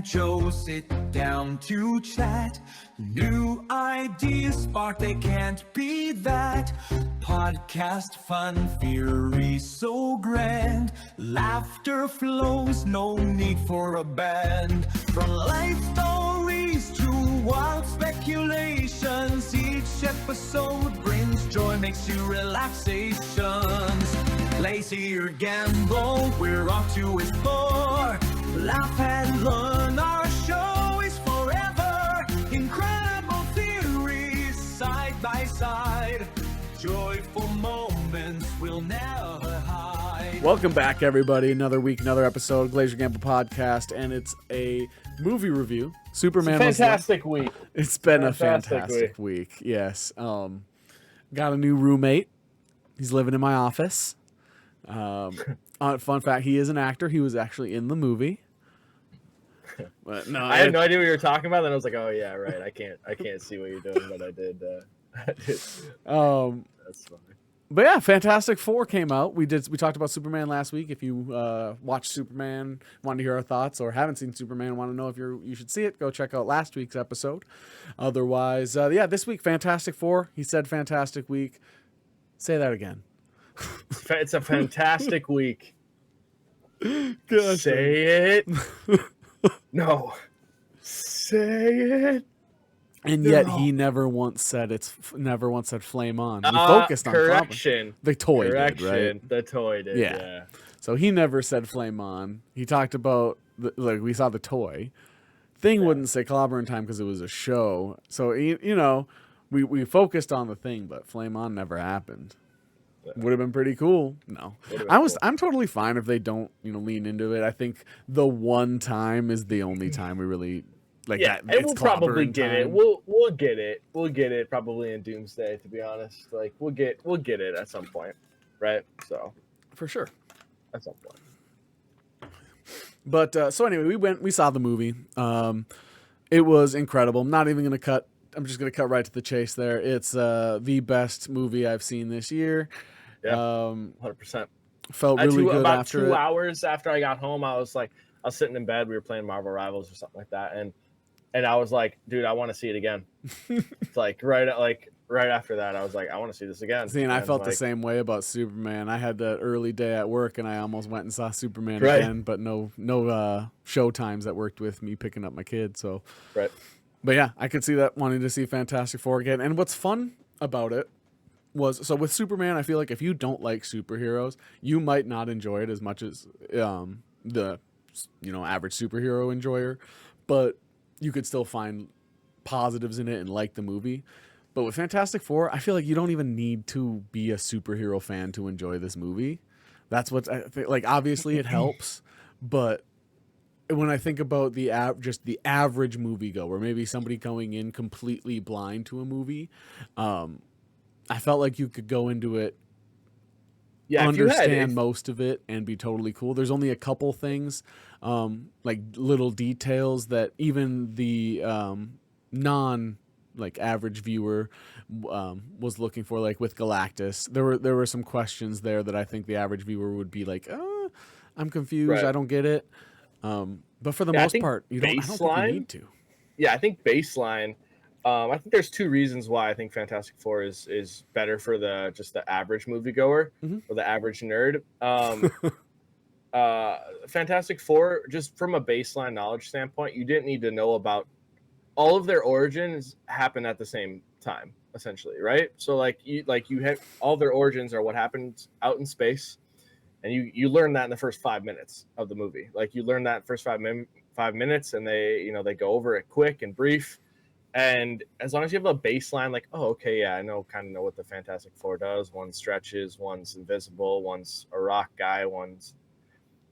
and Joe sit down to chat. New ideas spark, they can't be that. Podcast fun, fury so grand. Laughter flows, no need for a band. From life stories to wild speculations, each episode brings joy, makes you relaxations. Glaziar Gambol, we're off to explore. Laugh and learn, our show is forever. Incredible theories, side by side. Joyful moments we'll never hide. Welcome back, everybody. Another week, another episode, Glaziar Gambol podcast, and it's a movie review. Superman. It's a fantastic week. It's been a fantastic week. Yes. Got a new roommate. He's living in my office. Fun fact: he is an actor. He was actually in the movie. But no, I had no idea what you were talking about. Then I was like, "Oh yeah, right. I can't see what you're doing," but I did. That's funny. But yeah, Fantastic Four came out. We talked about Superman last week. If you watched Superman, wanted to hear our thoughts, or haven't seen Superman, want to know if you should see it, go check out last week's episode. Otherwise, this week, Fantastic Four. He said fantastic week. Say that again. It's a fantastic week. Gosh. Say it. No. Say it. And yet he never once said flame on. He focused on correction. The toy correction. did, right? The toy did. Yeah. So he never said flame on. He talked about we saw the toy. Thing wouldn't say clobbering time because it was a show. So we focused on the thing, but flame on never happened. Would have been pretty cool. No, I'm totally fine if they don't lean into it. I think the one time is the only time we really that. And we'll probably get it. We'll get it. We'll get it probably in Doomsday. To be honest, we'll get it at some point, right? So for sure, at some point. But so anyway, we saw the movie. It was incredible. I'm not even gonna cut. I'm just gonna cut right to the chase. There, it's the best movie I've seen this year. Yeah, 100%. Felt really good about after 2 it. hours after I got home. I was sitting in bed. We were playing Marvel Rivals or something like that, and I was like, dude, I want to see it again. It's right after that, I was like, I want to see this again. See, and I felt the same way about Superman. I had that early day at work, and I almost went and saw Superman again, but no show times that worked with me picking up my kid. So, right. But yeah, I could see that wanting to see Fantastic Four again. And what's fun about it was, so with Superman, I feel like if you don't like superheroes, you might not enjoy it as much as the average superhero enjoyer, but you could still find positives in it and like the movie. But with Fantastic Four, I feel like you don't even need to be a superhero fan to enjoy this movie. That's what I think. Obviously it helps, but when I think about just the average moviegoer, maybe somebody going in completely blind to a movie, I felt like you could go into it, understand most of it, and be totally cool. There's only a couple things, little details that even the average viewer was looking for. Like with Galactus, there were some questions there that I think the average viewer would be like, I'm confused, right. I don't get it. But for the most part, I don't think you need to. Yeah, I think baseline. I think there's 2 reasons why I think Fantastic Four is better for the average moviegoer or the average nerd. Fantastic Four, just from a baseline knowledge standpoint, you didn't need to know about all of their origins happen at the same time, essentially, right? So you have all their origins are what happens out in space, and you learn that in the first 5 minutes of the movie. You learn that first 5 minutes, and they go over it quick and brief. And as long as you have a baseline, I kind of know what the Fantastic Four does. One stretches, one's invisible, one's a rock guy, one's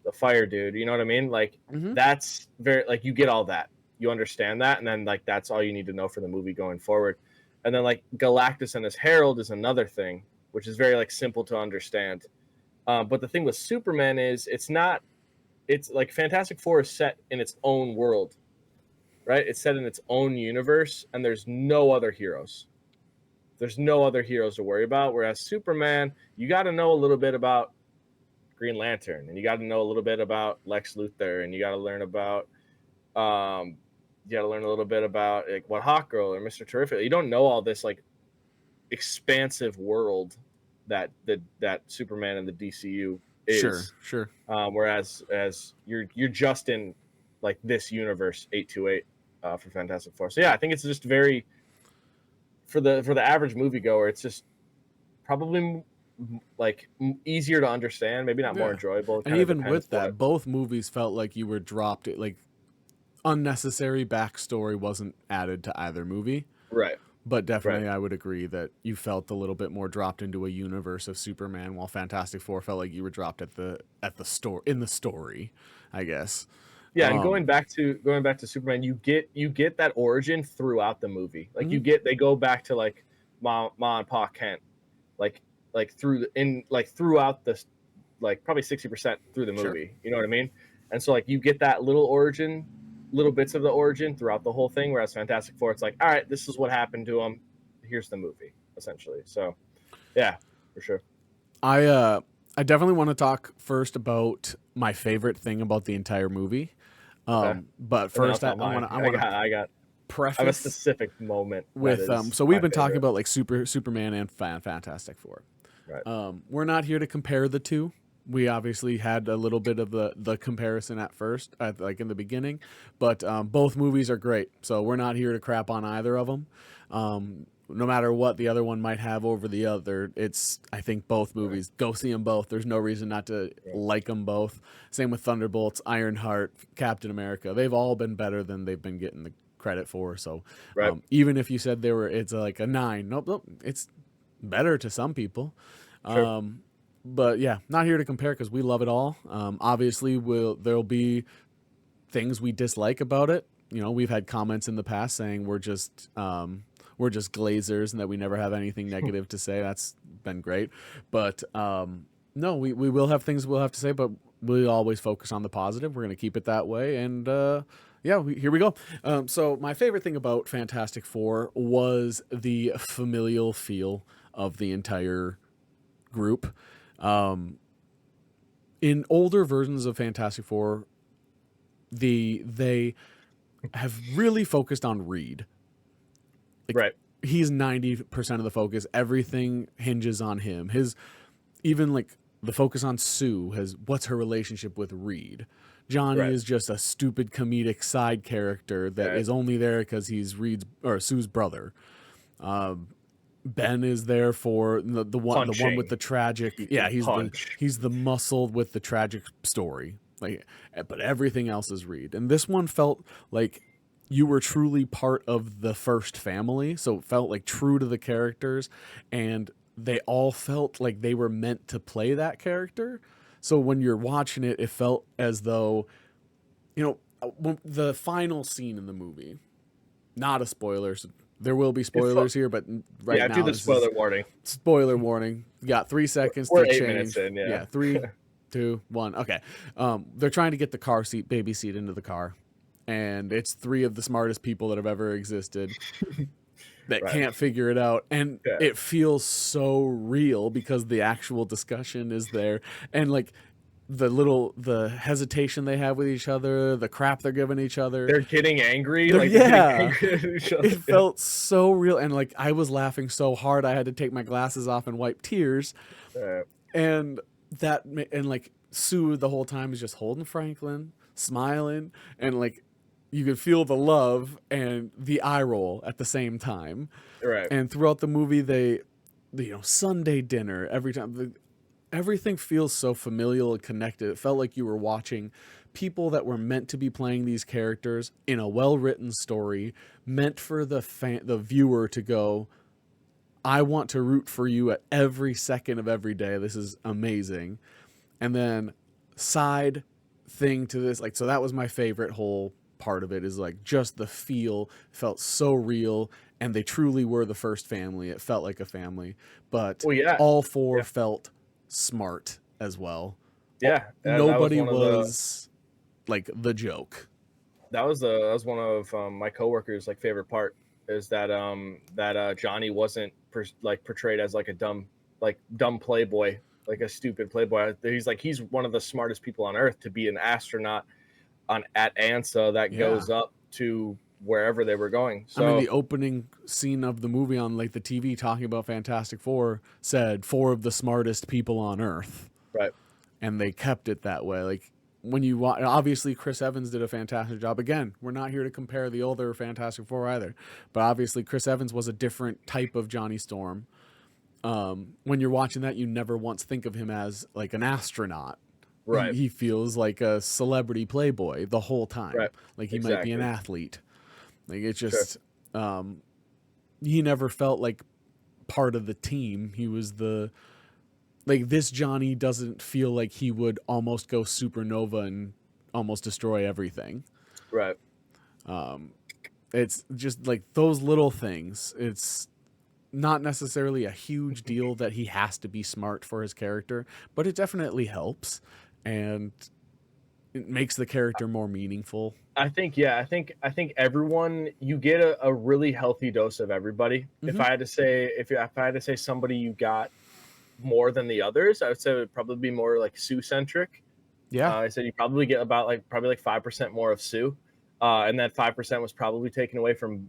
the fire dude. You know what I mean? That's very, you get all that. You understand that, and then, that's all you need to know for the movie going forward. And then, Galactus and his Herald is another thing, which is very, simple to understand. But the thing with Superman is it's Fantastic Four is set in its own world. Right? It's set in its own universe, and there's no other heroes. There's no other heroes to worry about. Whereas Superman, you got to know a little bit about Green Lantern, and you got to know a little bit about Lex Luthor, and you got to learn about You got to learn a little bit about like what Hawkgirl or Mr. Terrific. You don't know all this like expansive world that that Superman and the DCU Sure, is. sure. Whereas as you're just in like this universe 828 for Fantastic Four. So yeah, I think it's just very for the average moviegoer, it's just probably like easier to understand, maybe not more Yeah. enjoyable. It And kind of even depends with that, what. both movies felt like you were dropped. Like unnecessary backstory wasn't added to either movie. Right. But Right. definitely, I would agree that you felt a little bit more dropped into a universe of Superman, while Fantastic Four felt like you were dropped at the store in the story, I guess. Yeah, and going back to Superman, you get that origin throughout the movie. Like Mhm. they go back to like Ma and Pa Kent, like throughout this, like probably 60% through the Sure. movie. You know what I mean? And so like you get that little bits of the origin throughout the whole thing. Whereas Fantastic Four, it's like, all right, this is what happened to him. Here's the movie, essentially. So yeah, for sure. I definitely want to talk first about my favorite thing about the entire movie. Okay, But and then I'll first, tell I want mine. to I I want to got I got I have a preface specific moment that with is so we've my been talking favorite. about like Superman and Fantastic Four. Right. We're not here to compare the two. We obviously had a little bit of the comparison at first, like in the beginning, but both movies are great. So we're not here to crap on either of them. No matter what the other one might have over the other, I think both Right. movies. Go see them both. There's no reason not to Right. like them both. Same with Thunderbolts, Ironheart, Captain America. They've all been better than they've been getting the credit for. So Right. even if you said it's like a 9, nope, it's better to some people. Sure. But yeah, not here to compare because we love it all. Obviously, there'll be things we dislike about it. You know, we've had comments in the past saying we're just glazers and that we never have anything negative to say. That's been great, but no, we will have things we'll have to say, but we always focus on the positive. We're going to keep it that way, and yeah, here we go. So my favorite thing about Fantastic Four was the familial feel of the entire group. In older versions of Fantastic Four, they have really focused on Reed. Like, Right. he's 90% of the focus. Everything hinges on him. Even like the focus on Sue has what's her relationship with Reed. Johnny Right. is just a stupid comedic side character that is Right. only there because he's Reed's or Sue's brother. Ben is there for the one with the tragic. He Yeah, can punch. he's the muscle with the tragic story. Like, but everything else is Reed. And this one felt like you were truly part of the first family, so it felt like true to the characters, and they all felt like they were meant to play that character. So when you're watching it, it felt as though, the final scene in the movie. Not a spoiler. So there will be spoilers here, but right Yeah, now do the this is spoiler warning. spoiler warning. You got 3 seconds We're to 8 change. minutes in, yeah. 3, 2, 1. Okay. They're trying to get the baby seat into the car, and it's 3 of the smartest people that have ever existed that Right. can't figure it out, and Yeah. it feels so real because the actual discussion is there, and like the hesitation they have with each other, the crap they're giving each other. They're getting angry. They're- Like they're yeah. getting angry at each other. It felt so real, and like I was laughing so hard I had to take my glasses off and wipe tears. And like Sue the whole time is just holding Franklin, smiling, and like you could feel the love and the eye roll at the same time. Right. And throughout the movie, Sunday dinner every time. Everything feels so familial and connected. It felt like you were watching people that were meant to be playing these characters in a well-written story, meant for the viewer to go, I want to root for you at every second of every day. This is amazing. And then side thing to this, like, so that was my favorite whole part of it, is like just the feel felt so real, and they truly were the first family. It felt like a family, but Well, yeah. all 4 Yeah. felt smart as well. Yeah. Nobody that was like the joke. that was one of my coworkers' like favorite part is that Johnny wasn't portrayed as like a dumb playboy, like a stupid playboy. He's one of the smartest people on earth to be an astronaut at Ansa that Yeah. goes up to wherever they were going. So I mean, the opening scene of the movie on like the TV talking about Fantastic Four said 4 of the smartest people on Earth, right, and they kept it that way. Like when you watch, obviously Chris Evans did a fantastic job. Again, we're not here to compare the older Fantastic Four either, but obviously Chris Evans was a different type of Johnny Storm. When you're watching that, you never once think of him as like an astronaut. right, He feels like a celebrity playboy the whole time. right. Like he might be an Exactly. athlete. Like it's Sure. just, he never felt like part of the team. He was like this Johnny doesn't feel like he would almost go supernova and almost destroy everything. Right. It's just like those little things. It's not necessarily a huge deal that he has to be smart for his character, but it definitely helps and it makes the character more meaningful. I think everyone, you get a really healthy dose of everybody. If I had to say if I had to say somebody you got more than the others, I would say it would probably be more like Sue centric. Yeah. I said you probably get about probably 5% more of Sue, and that 5% was probably taken away from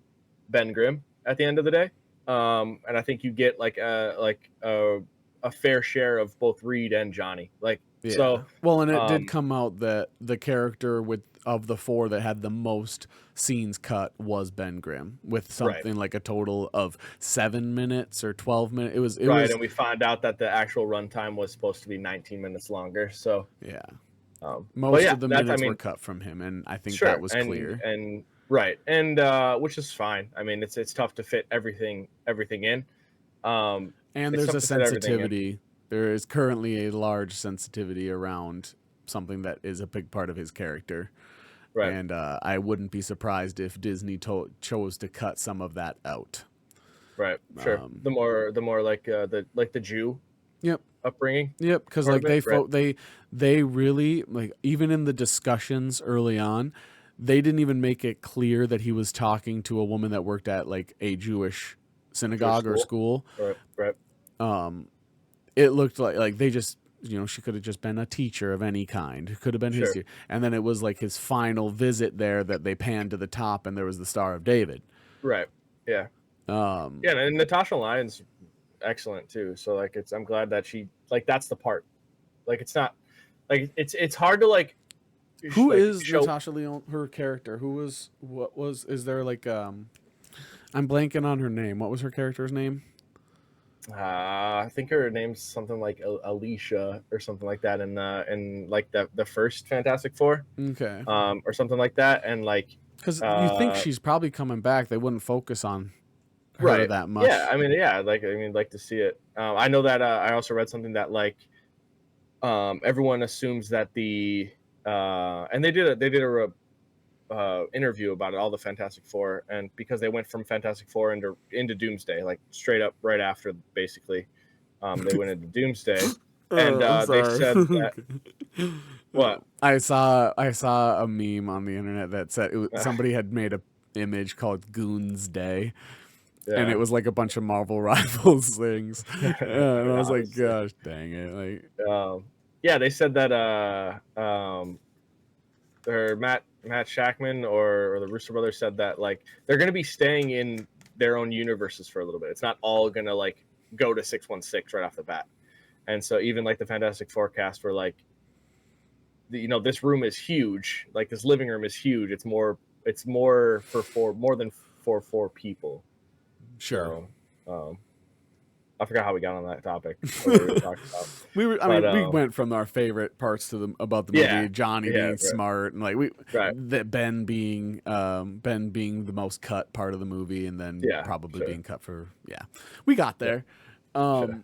Ben Grimm at the end of the day. And I think you get like a fair share of both Reed and Johnny. Like Yeah. so, Well, and it did come out that the character of the 4 that had the most scenes cut was Ben Grimm with something like a total of 7 minutes or 12 minutes. It right, was, and we find out that the actual runtime was supposed to be 19 minutes longer. So yeah. but Most yeah, of the minutes were cut from him, and I think that was clear. And right, and which is fine. I mean, it's tough to fit everything in. And it's there's tough a to fit everything in. sensitivity. There is currently a large sensitivity around something that is a big part of his character. Right. And I wouldn't be surprised if Disney chose to cut some of that out. Right. Sure. The more like the Jew. Yep. Upbringing. Yep. Because like they really, like, even in the discussions early on, they didn't even make it clear that he was talking to a woman that worked at like a Jewish synagogue or school. Right. It looked like they just, she could have just been a teacher of any kind. It could have been his. And then it was like his final visit there that they panned to the top and there was the Star of David. Right. Yeah. Yeah, and Natasha Lyon's excellent too. So like I'm glad that she, like, that's the part. Like it's not like it's hard to like who is Natasha Lyonne, her character? Is there like I'm blanking on her name. What was her character's name? I think her name's something like Alicia or something like that in like the first Fantastic Four. Okay. Or something like that, and like because you think she's probably coming back, they wouldn't focus on her that much. Yeah, I mean, like to see it. I know that I also read something that like everyone assumes that the and they did a interview about it, all the Fantastic Four, and because they went from Fantastic Four into Doomsday, like straight up right after, basically, they went into Doomsday, and they said that. What? I saw a meme on the internet that said somebody had made a image called Goons Day. Yeah. And it was like a bunch of Marvel Rivals things, and I was like, "Gosh, dang it!" Like, yeah, they said that or Matt Shackman or the Russo brothers said that like they're going to be staying in their own universes for a little bit. It's not all going to like go to 616 right off the bat. And so even like the Fantastic Four cast were like, this room is huge. Like this living room is huge. It's more for more than four people. Sure. So, I forgot how we got on that topic. We went from our favorite parts to about the movie, Johnny being smart, and like that Ben being the most cut part of the movie, and then probably being cut for we got there. The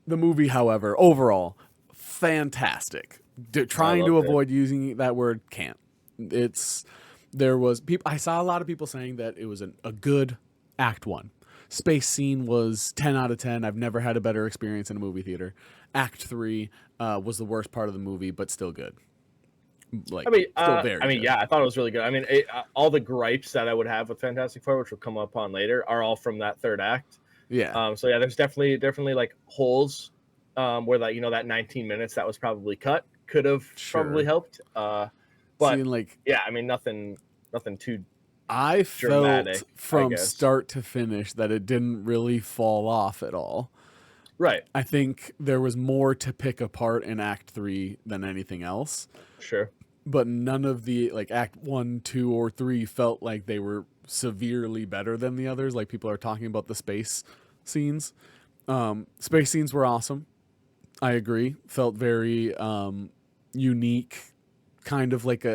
movie, however, overall fantastic. Trying to avoid using that word, can't. I saw a lot of people saying that it was a good Act 1. Space scene was 10 out of 10. I've never had a better experience in a movie theater. Act 3 was the worst part of the movie, but still good. Like, still very good. Yeah, I thought it was really good. I mean, all the gripes that I would have with Fantastic Four, which we'll come up on later, are all from that third act. Yeah. So yeah, there's definitely like holes where that 19 minutes that was probably cut could have probably helped. But seeing like yeah, I mean, nothing too I dramatic, felt I from guess. start to finish that it didn't really fall off at all. Right. I think there was more to pick apart in Act 3 than anything else. Sure. But none of the like Act 1, 2, or 3 felt like they were severely better than the others. Like people are talking about the space scenes. Space scenes were awesome. I agree. Felt very unique, kind of like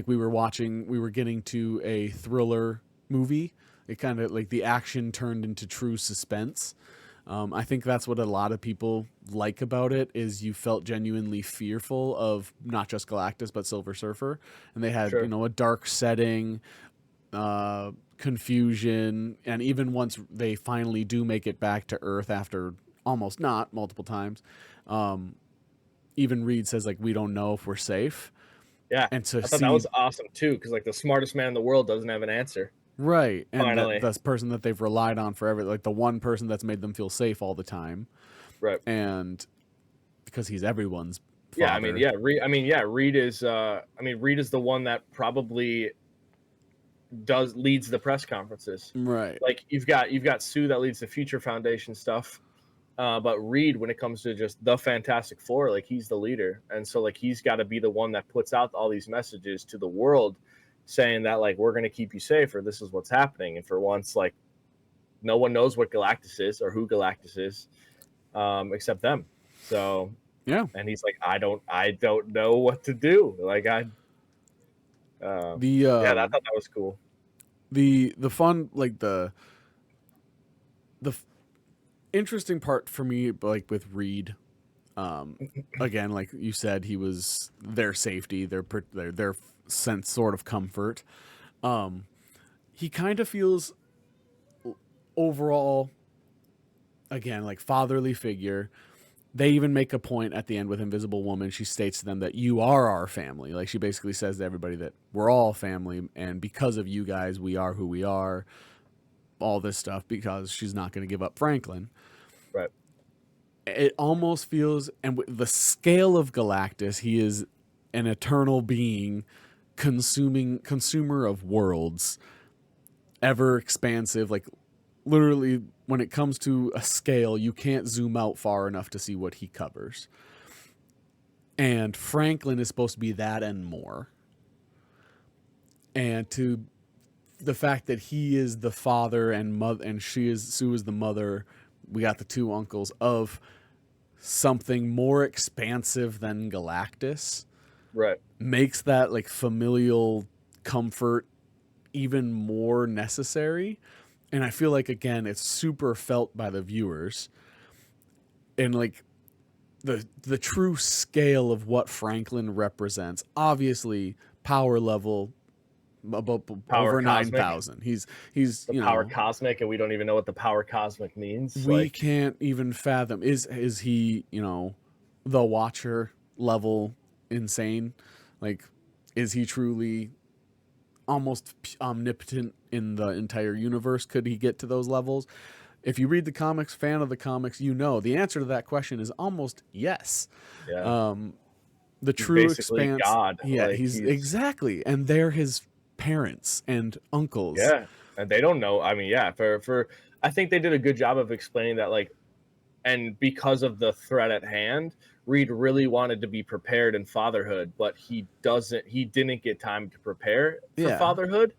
we were getting to a thriller movie. It kind of like the action turned into true suspense. I think that's what a lot of people like about it is you felt genuinely fearful of not just Galactus but Silver Surfer, and they had Sure. a dark setting, confusion, and even once they finally do make it back to Earth after almost not multiple times, even Reed says like we don't know if we're safe, Yeah. and to I thought that see was awesome too, because like the smartest man in the world doesn't have an answer. right, and Finally. that person that they've relied on forever, like the one person that's made them feel safe all the time, Right. and because he's everyone's father. Yeah, I mean, yeah, Reed is Reed is the one that probably leads the press conferences. Right. Like you've got Sue that leads the Future Foundation stuff. But Reed, when it comes to just the Fantastic Four, like he's the leader. And so like he's got to be the one that puts out all these messages to the world saying that like we're gonna keep you safe or this is what's happening. And for once, like no one knows what Galactus is or who Galactus is, except them. So Yeah. and he's like, I don't know what to do. Like I The I thought that was cool. the fun like the interesting part for me like with Reed, again like you said, he was their safety, their sense sort of comfort. He kind of feels overall again like fatherly figure. They even make a point at the end with Invisible Woman. She states to them that you are our family. Like she basically says to everybody that we're all family, and because of you guys, we are who we are. All this stuff because she's not going to give up Franklin. Right. It almost feels, and with the scale of Galactus, he is an eternal being, consumer of worlds, ever expansive. Like literally, when it comes to a scale, you can't zoom out far enough to see what he covers. And Franklin is supposed to be that and more. And to the fact that he is the father and mother, and Sue is the mother. We got the two uncles of something more expansive than Galactus. Right. Makes that like familial comfort even more necessary. And I feel like again, it's super felt by the viewers. And like the true scale of what Franklin represents. Obviously, power level about Power over cosmic. 9,000. He's The power cosmic, and we don't even know what the power cosmic means. We like, can't even fathom. Is he the Watcher level insane? Like, is he truly almost omnipotent in the entire universe? Could he get to those levels? If you read the comics, fan of the comics, the answer to that question is almost yes. yeah. The He's true basically expanse. God. Yeah, Like, he's exactly, and they're his parents and uncles. Yeah, and they don't know. I mean, yeah, for I think they did a good job of explaining that, like, and because of the threat at hand, Reed really wanted to be prepared in fatherhood, but he didn't get time to prepare for fatherhood.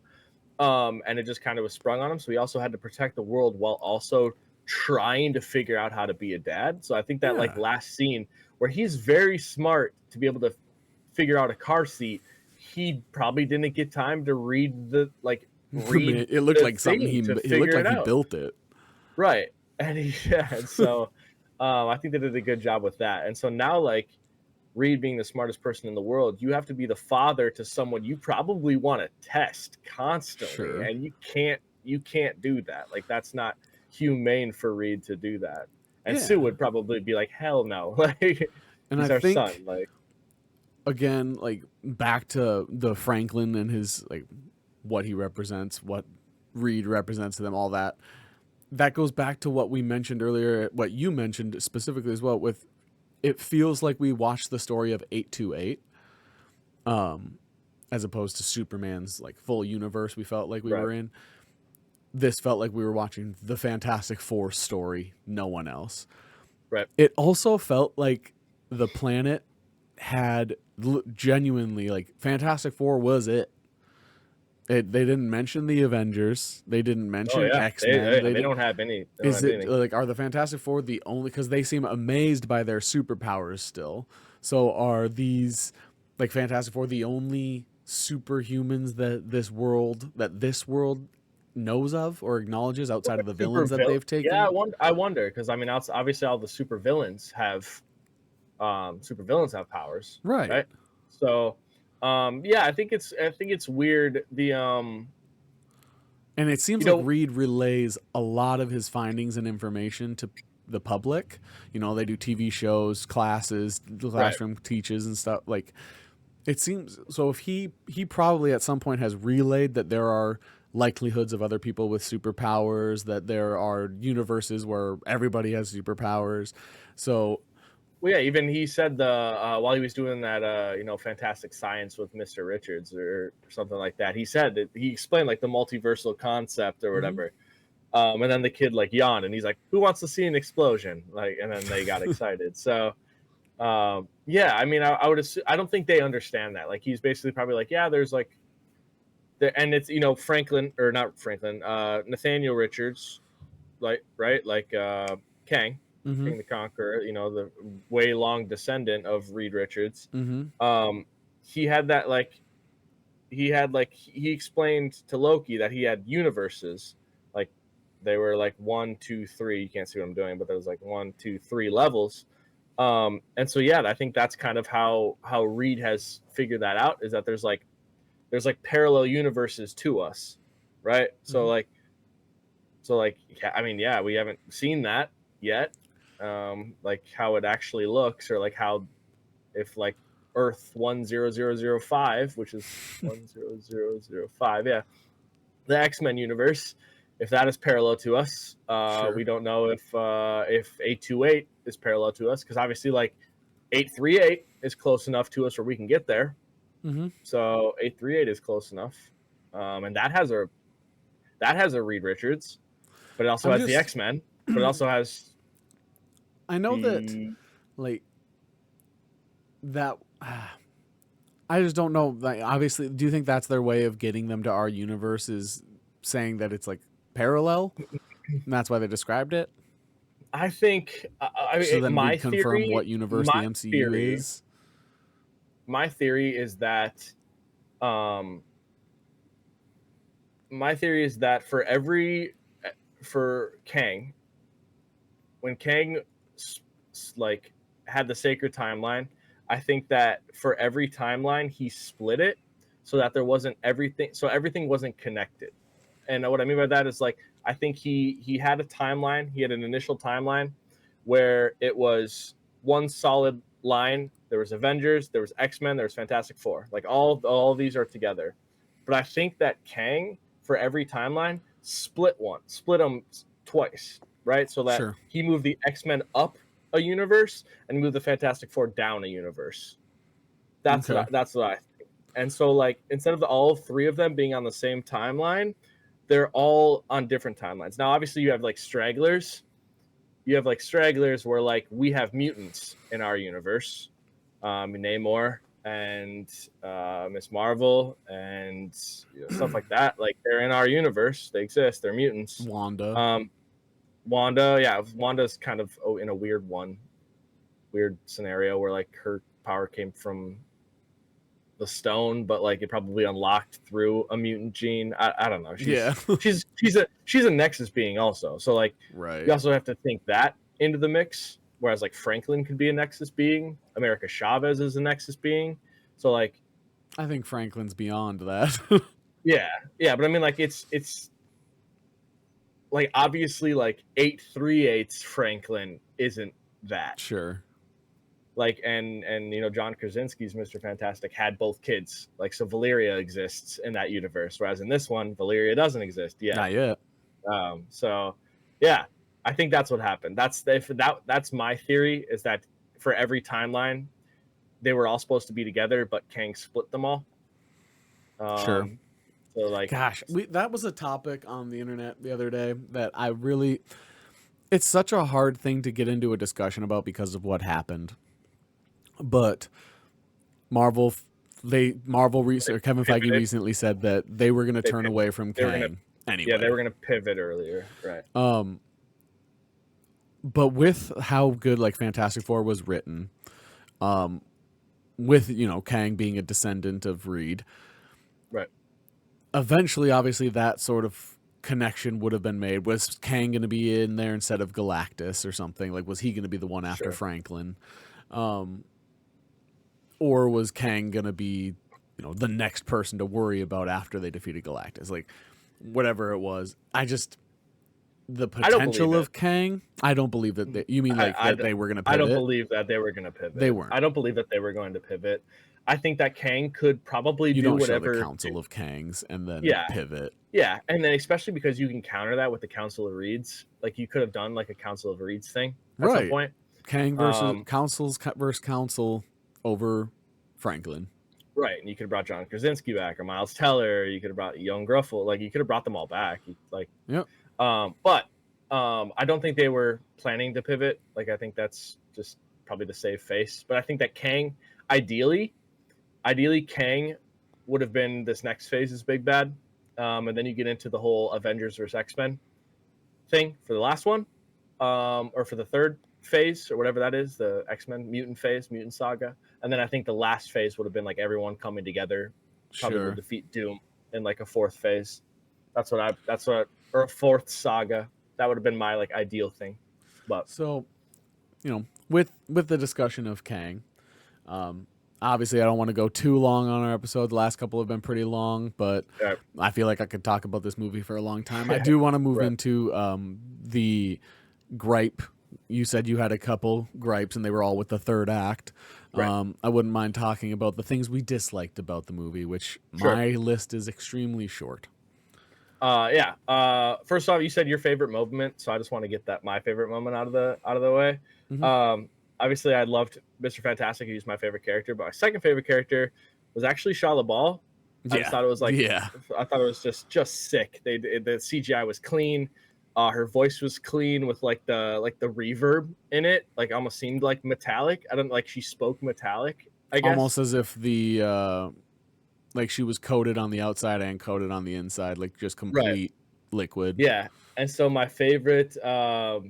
And it just kind of was sprung on him. So he also had to protect the world while also trying to figure out how to be a dad. So I think that like last scene where he's very smart to be able to figure out a car seat, he probably didn't get time to read It looked like something he looked like he built it. Right. And so I think they did a good job with that. And so now, like, Reed being the smartest person in the world, you have to be the father to someone you probably want to test constantly. Sure. And you can't do that. Like, that's not humane for Reed to do that. And Sue would probably be like, hell no. Like, and he's I our think son. Like, again, like back to the Franklin and his like what he represents, what Reed represents to them, all that. That goes back to what we mentioned earlier, what you mentioned specifically as well, with it feels like we watched the story of 828. as opposed to Superman's like full universe we felt like we Right. were in. This felt like we were watching the Fantastic Four story, no one else. Right. It also felt like the planet had genuinely like Fantastic Four was it. They didn't mention the Avengers. They didn't Oh mention yeah, X-Men. they don't have any. They don't Is have it anything. like are the Fantastic Four the only because they seem amazed by their superpowers still? So are these like Fantastic Four the only superhumans that this world knows of or acknowledges outside of the villains that they've taken? Yeah, I wonder because I mean, obviously, all the supervillains have powers, Right. right? So, yeah, I think it's weird. And it seems You like know, Reed relays a lot of his findings and information to the public. You know, they do TV shows, classes, the classroom teaches and stuff. Like it seems so if he probably at some point has relayed that there are likelihoods of other people with superpowers, that there are universes where everybody has superpowers. So well, yeah, even he said while he was doing that, Fantastic Science with Mr. Richards or something like that. He said that he explained like the multiversal concept or whatever. And then the kid like yawned and he's like, "Who wants to see an explosion?" Like, and then they got excited. So, yeah, I mean, I would assume, I don't think they understand that. Like, he's basically probably like, yeah, there's like, and it's Franklin or not Franklin, Nathaniel Richards, like right, like Kang. mm-hmm, King the Conqueror, the way long descendant of Reed Richards. mm-hmm. He had that he explained to Loki that he had universes, like they were like 1, 2, 3. You can't see what I'm doing, but there was like 1, 2, 3 levels. And so yeah, I think that's kind of how Reed has figured that out, is that there's like parallel universes to us, right? So yeah, I mean, yeah, we haven't seen that yet. Like how it actually looks, or like how if like Earth 10005, which is 10005, yeah, the X-Men universe, if that is parallel to us, Sure. we don't know if 828 is parallel to us, because obviously like 838 is close enough to us where we can get there. Mm-hmm. So 838 is close enough, and that has a Reed Richards, but it also has the X-Men, but it also has. I know that, like, that. I just don't know. Like, obviously, do you think that's their way of getting them to our universe? Is saying that it's like parallel, and that's why they described it. I think. So then my we confirm theory, what universe the MCU is. My theory is that, for Kang, when Kang like had the sacred timeline, I think that for every timeline he split it so that there wasn't everything, so everything wasn't connected. And what I mean by that is, like, I think he had a timeline, he had an initial timeline where it was one solid line. There was Avengers, there was X-Men, there was Fantastic Four. Like all of these are together. But I think that Kang, for every timeline, split them twice, right? So that he moved the X-Men up a universe and moved the Fantastic Four down a universe. That's what I think. And so, like, instead of all three of them being on the same timeline, they're all on different timelines. Now, obviously, you have like stragglers. You have like stragglers where like we have mutants in our universe, Namor and Miss Marvel and stuff like that. Like, they're in our universe. They exist. They're mutants. Wanda, yeah, Wanda's kind of in a weird scenario where like her power came from the stone, but like it probably unlocked through a mutant gene. I don't know. She's a Nexus being also. So like, you also have to think that into the mix. Whereas like Franklin could be a Nexus being, America Chavez is a Nexus being. So like, I think Franklin's beyond that. yeah, but I mean, like, it's like, obviously, like 838's Franklin isn't that. Sure. Like, and John Krasinski's Mr. Fantastic had both kids. Like, so Valeria exists in that universe, whereas in this one, Valeria doesn't exist yet. Not yet. So yeah, I think that's what happened. That's my theory, is that for every timeline, they were all supposed to be together, but Kang split them all. Sure. So like, Gosh, that was a topic on the internet the other day that I really. It's such a hard thing to get into a discussion about because of what happened. But Marvel, Kevin Feige pivoted. recently said that they were going to They turn piv- away from they were gonna, Kang yeah, they anyway. were gonna pivot earlier, right? But with how good like Fantastic Four was written, with Kang being a descendant of Reed, Right. eventually, obviously, that sort of connection would have been made. Was Kang going to be in there instead of Galactus or something? Like, was he going to be the one after Sure. Franklin? Or was Kang going to be, the next person to worry about after they defeated Galactus? Like, whatever it was. The potential of Kang, I don't believe that. You mean like that they were going to pivot? I don't believe that they were going to pivot. They weren't. I don't believe that they were going to pivot. I think that Kang could probably You do don't whatever. show the Council of Kangs and then pivot. Yeah, and then especially because you can counter that with the Council of Reeds. Like you could have done like a Council of Reeds thing at some point. Kang versus Council over Franklin. Right, and you could have brought John Krasinski back or Miles Teller. You could have brought Young Gruffle. Like you could have brought them all back. Yep. But I don't think they were planning to pivot. Like I think that's just probably to save face. But I think that Kang, ideally Kang would have been this next phase's big bad. And then you get into the whole Avengers versus X-Men thing for the last one, or for the third phase or whatever that is, the X-Men mutant saga. And then I think the last phase would have been like everyone coming together, probably to defeat Doom in like a fourth phase. Or a fourth saga. That would have been my like ideal thing. But so, with the discussion of Kang, obviously I don't want to go too long on our episode. The last couple have been pretty long, but I feel like I could talk about this movie for a long time. I do want to move into the gripe. You said you had a couple gripes, and they were all with the third act. Right. I wouldn't mind talking about the things we disliked about the movie, which my list is extremely short. First off, you said your favorite moment, so I just want to get my favorite moment out of the way. Mm-hmm. Obviously, I loved Mr. Fantastic. He's my favorite character, but my second favorite character was actually Shia LaBeouf. I just thought it was I thought it was just sick. The CGI was clean. Her voice was clean with like the reverb in it, like almost seemed like metallic. I don't like she spoke metallic. I guess almost as if the like she was coated on the outside and coated on the inside, like just complete liquid. Yeah, and so my favorite part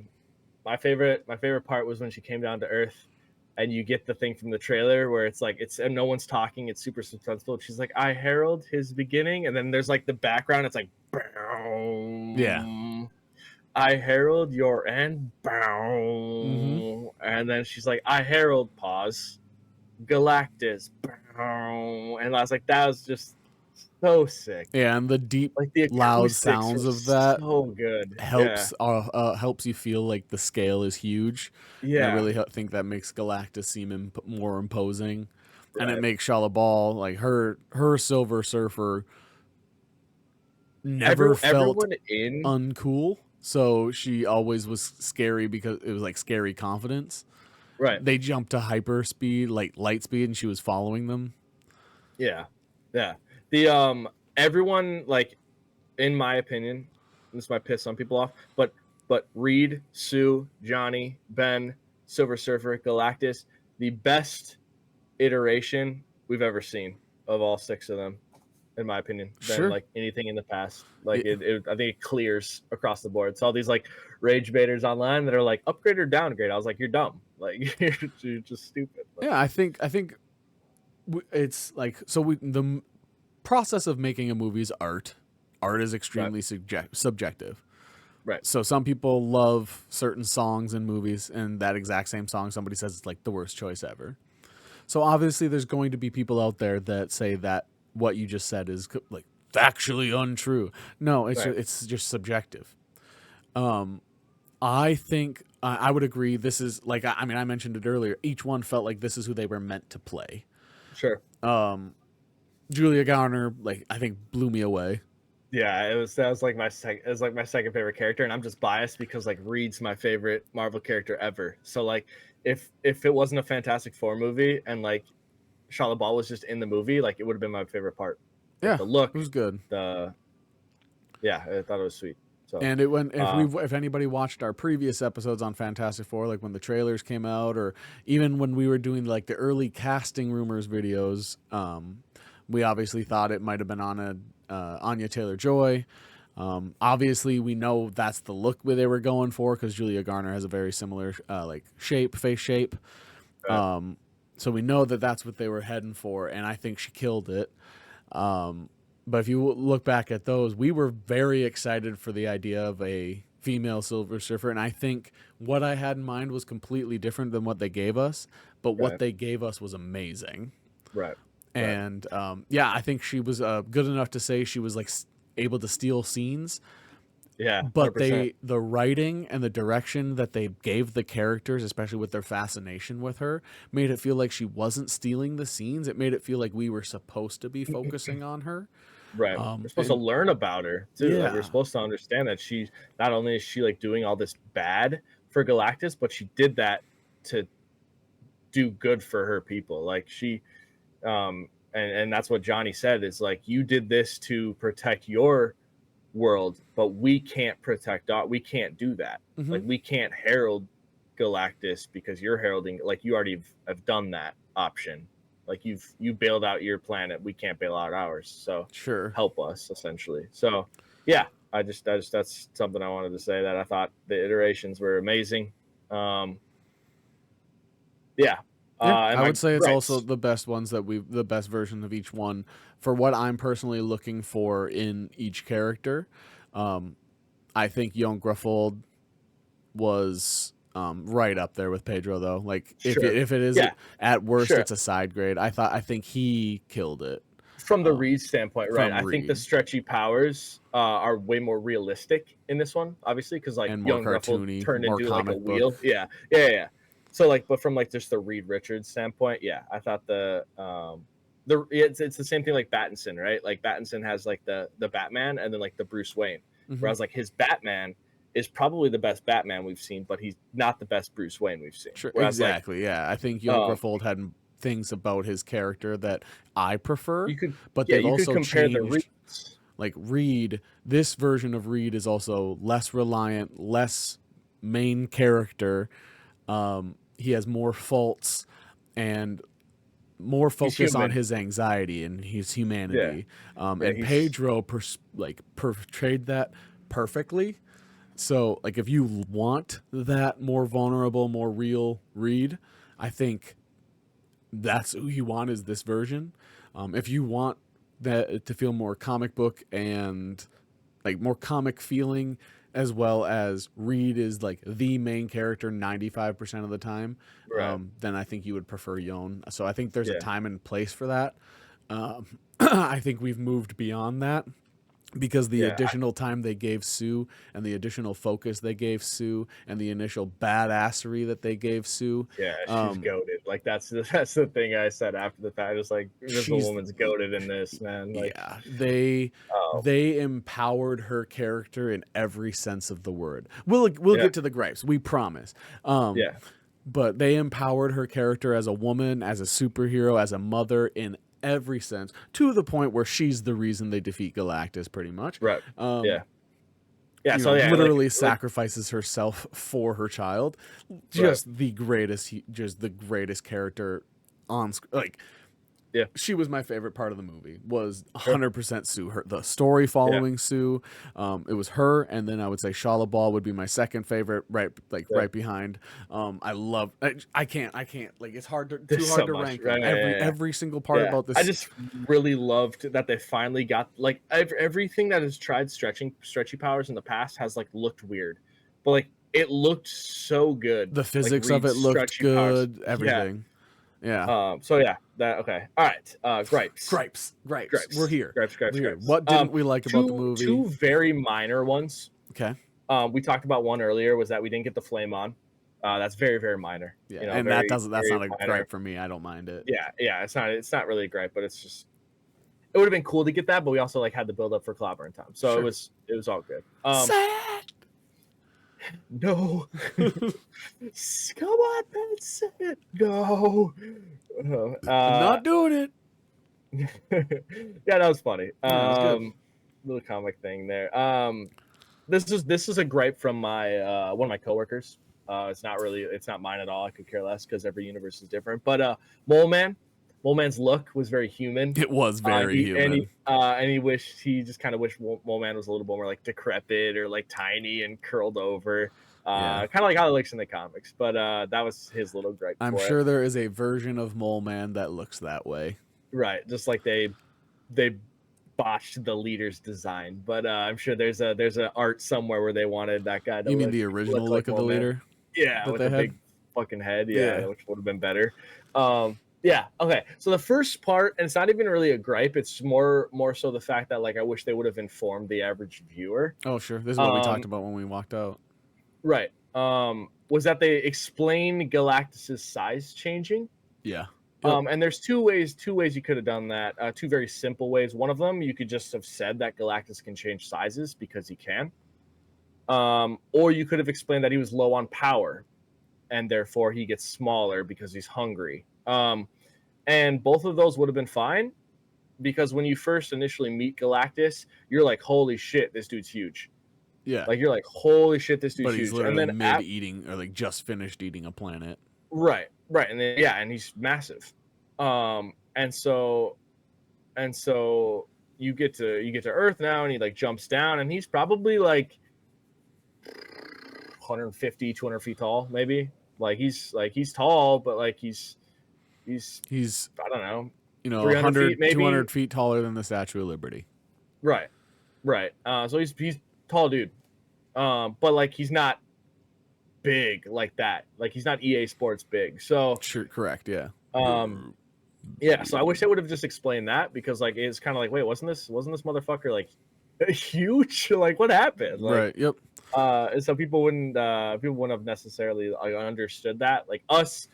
was when she came down to Earth, and you get the thing from the trailer where it's like and no one's talking. It's super suspenseful. She's like, "I herald his beginning," and then there's like the background. It's like, I herald your end. And then she's like, I herald pause Galactus. And I was like, that was just so sick. Yeah, and the deep, like the loud sounds of that so good helps you feel like the scale is huge. Yeah, and I really think that makes Galactus seem more imposing, and it makes Shia LaBeouf, like her Silver Surfer, never felt uncool. So she always was scary because it was like scary confidence. Right. They jumped to hyper speed, like light speed, and she was following them. Yeah. Yeah. The everyone, like, in my opinion, this might piss some people off, but Reed, Sue, Johnny, Ben, Silver Surfer, Galactus, the best iteration we've ever seen of all six of them, in my opinion, than like anything in the past. Like I think it clears across the board. It's all these like rage baiters online that are like upgrade or downgrade. I was like, you're dumb. Like you're just stupid. But, yeah, I think it's like the process of making a movie is art. Art is extremely subjective. Right. So some people love certain songs in movies, and that exact same song somebody says it's like the worst choice ever. So obviously there's going to be people out there that say that what you just said is like factually untrue. No, it's just subjective. I think I would agree. This is like, I mean, I mentioned it earlier. Each one felt like this is who they were meant to play. Sure. Julia Garner, like, I think blew me away. Yeah, it was like my second favorite character, and I'm just biased because like Reed's my favorite Marvel character ever. So like if it wasn't a Fantastic Four movie and like Shia LaBeouf was just in the movie, like it would have been my favorite part. Like, Yeah, the look, it was good. I thought it was sweet. So And if anybody watched our previous episodes on Fantastic Four, like when the trailers came out, or even when we were doing like the early casting rumors videos, we obviously thought it might have been Anya Taylor-Joy. Obviously, we know that's the look they were going for because Julia Garner has a very similar face shape. Right. So we know that that's what they were heading for, and I think she killed it. But if you look back at those, we were very excited for the idea of a female Silver Surfer, and I think what I had in mind was completely different than what they gave us, but what they gave us was amazing. Right. And I think she was good enough to say she was like able to steal scenes. Yeah, But 100%. the writing and the direction that they gave the characters, especially with their fascination with her, made it feel like she wasn't stealing the scenes. It made it feel like we were supposed to be focusing on her. Right. We're supposed to learn about her too. Like, we're Yeah. supposed to understand that she not only is she like doing all this bad for Galactus, but she did that to do good for her people. Like, she and that's what Johnny said, is like, you did this to protect your world, but we can't we can't do that. Mhm. Like, we can't herald Galactus because you're heralding, like, you already have done that option. Like, you bailed out your planet, we can't bail out ours, so Sure. help us, essentially. So yeah, I just that's something I wanted to say, that I thought the iterations were amazing. I would say it's gripes. also the best ones the best version of each one for what I'm personally looking for in each character. I think Young Gruffold was right up there with Pedro, though. Like, Sure. if it is at worst, Sure. it's a side grade. I think he killed it. From the Reed standpoint, right? from I think the Reed. stretchy powers are way more realistic in this one, obviously, because like And more Young Gruffold cartoony, turned more into like a comic book. wheel. Yeah. So like, but from like just the Reed Richards standpoint, yeah, I thought it's the same thing like Battinson, right? Like, Battinson has like the Batman and then like the Bruce Wayne, Mhm. whereas like his Batman is probably the best Batman we've seen, but he's not the best Bruce Wayne we've seen. Sure, Whereas exactly. I think Young Gruffold had things about his character that I prefer, but they've also compare changed. the Reeds. Like Reed, this version of Reed is also less reliant, less main character. He has more faults and more focus on his anxiety and his humanity. And Pedro portrayed that perfectly. So, like, if you want that more vulnerable, more real Reed, I think that's who you want, is this version. If you want that to feel more comic book and like more comic feeling, as well as Reed is like the main character 95% of the time, then I think you would prefer Yon. So I think there's a time and place for that. I think we've moved beyond that, because the additional time they gave Sue and the additional focus they gave Sue and the initial badassery that they gave Sue. Yeah, she's goated. Like, that's the thing I said after the fact. It's like, this woman's goated in this, man. Like, they empowered her character in every sense of the word. We'll get to the gripes, we promise. But they empowered her character as a woman, as a superhero, as a mother, in every sense, to the point where she's the reason they defeat Galactus, pretty much. Right. Literally sacrifices herself for her child. Just the greatest character on like. Yeah, she was my favorite part of the movie. Was 100% Sue. The story following Sue. It was her, and then I would say Shala Ball would be my second favorite, right behind. I can't. Like, it's too hard to rank every single part about this. I just really loved that they finally got, like, everything that has tried stretchy powers in the past has like looked weird, but like, it looked so good. The physics of it looked good. Powers. Everything. Yeah. Okay. All right. Gripes. We're here. Gripes. What didn't we like about the movie? Two very minor ones. Okay. We talked about one earlier, was that we didn't get the flame on. That's very, very minor. Yeah, and that's not a gripe for me. I don't mind it. Yeah. It's not really a gripe, but it's just, it would have been cool to get that, but we also like had the build up for Clobber time, so it was all good. Sad. No. Come on, man, say it. No. I'm not doing it. Yeah, that was funny. Yeah, it was good. Little comic thing there. This is a gripe from my one of my coworkers. It's not mine at all. I could care less because every universe is different. But Mole Man, Mole Man's look was very human. It was very human. He just kind of wished Mole Man was a little bit more like decrepit or like tiny and curled over. Yeah. Kind of like how it looks in the comics. But that was his little gripe I'm for sure it. there is a version of Mole Man that looks that way. Right, just like they botched the leader's design, but I'm sure there's a art somewhere where they wanted that guy to You mean the original look of the Mole Man. leader? Yeah, that with they a had? big fucking head. Yeah, Yeah. which would have been better. Yeah. Okay. So the first part, and it's not even really a gripe. It's more so the fact that like I wish they would have informed the average viewer. Oh, sure. This is what we talked about when we walked out. Right. Was that they explain Galactus's size changing? Yeah. And there's two ways you could have done that. Two very simple ways. One of them, you could just have said that Galactus can change sizes because he can. Or you could have explained that he was low on power, and therefore he gets smaller because he's hungry. And both of those would have been fine, because when you first initially meet Galactus, you're like, holy shit, this dude's huge. Yeah. Like you're like, holy shit, this dude's But he's huge. literally And then eating or like just finished eating a planet. right, and then and he's massive. And so you get to Earth now, and he like jumps down, and he's probably like 150, 200 feet tall, maybe. Like he's tall, but like he's I don't know, 100 feet, maybe. 200 feet taller than the Statue of Liberty. Right. So he's tall dude. But like he's not big like that. Like he's not EA Sports big. So Sure, correct, yeah. yeah, so I wish they would have just explained that, because like it's kind of like, wait, wasn't this motherfucker like huge? Like what happened? Like, right, yep. And so people wouldn't have necessarily understood that. Like us,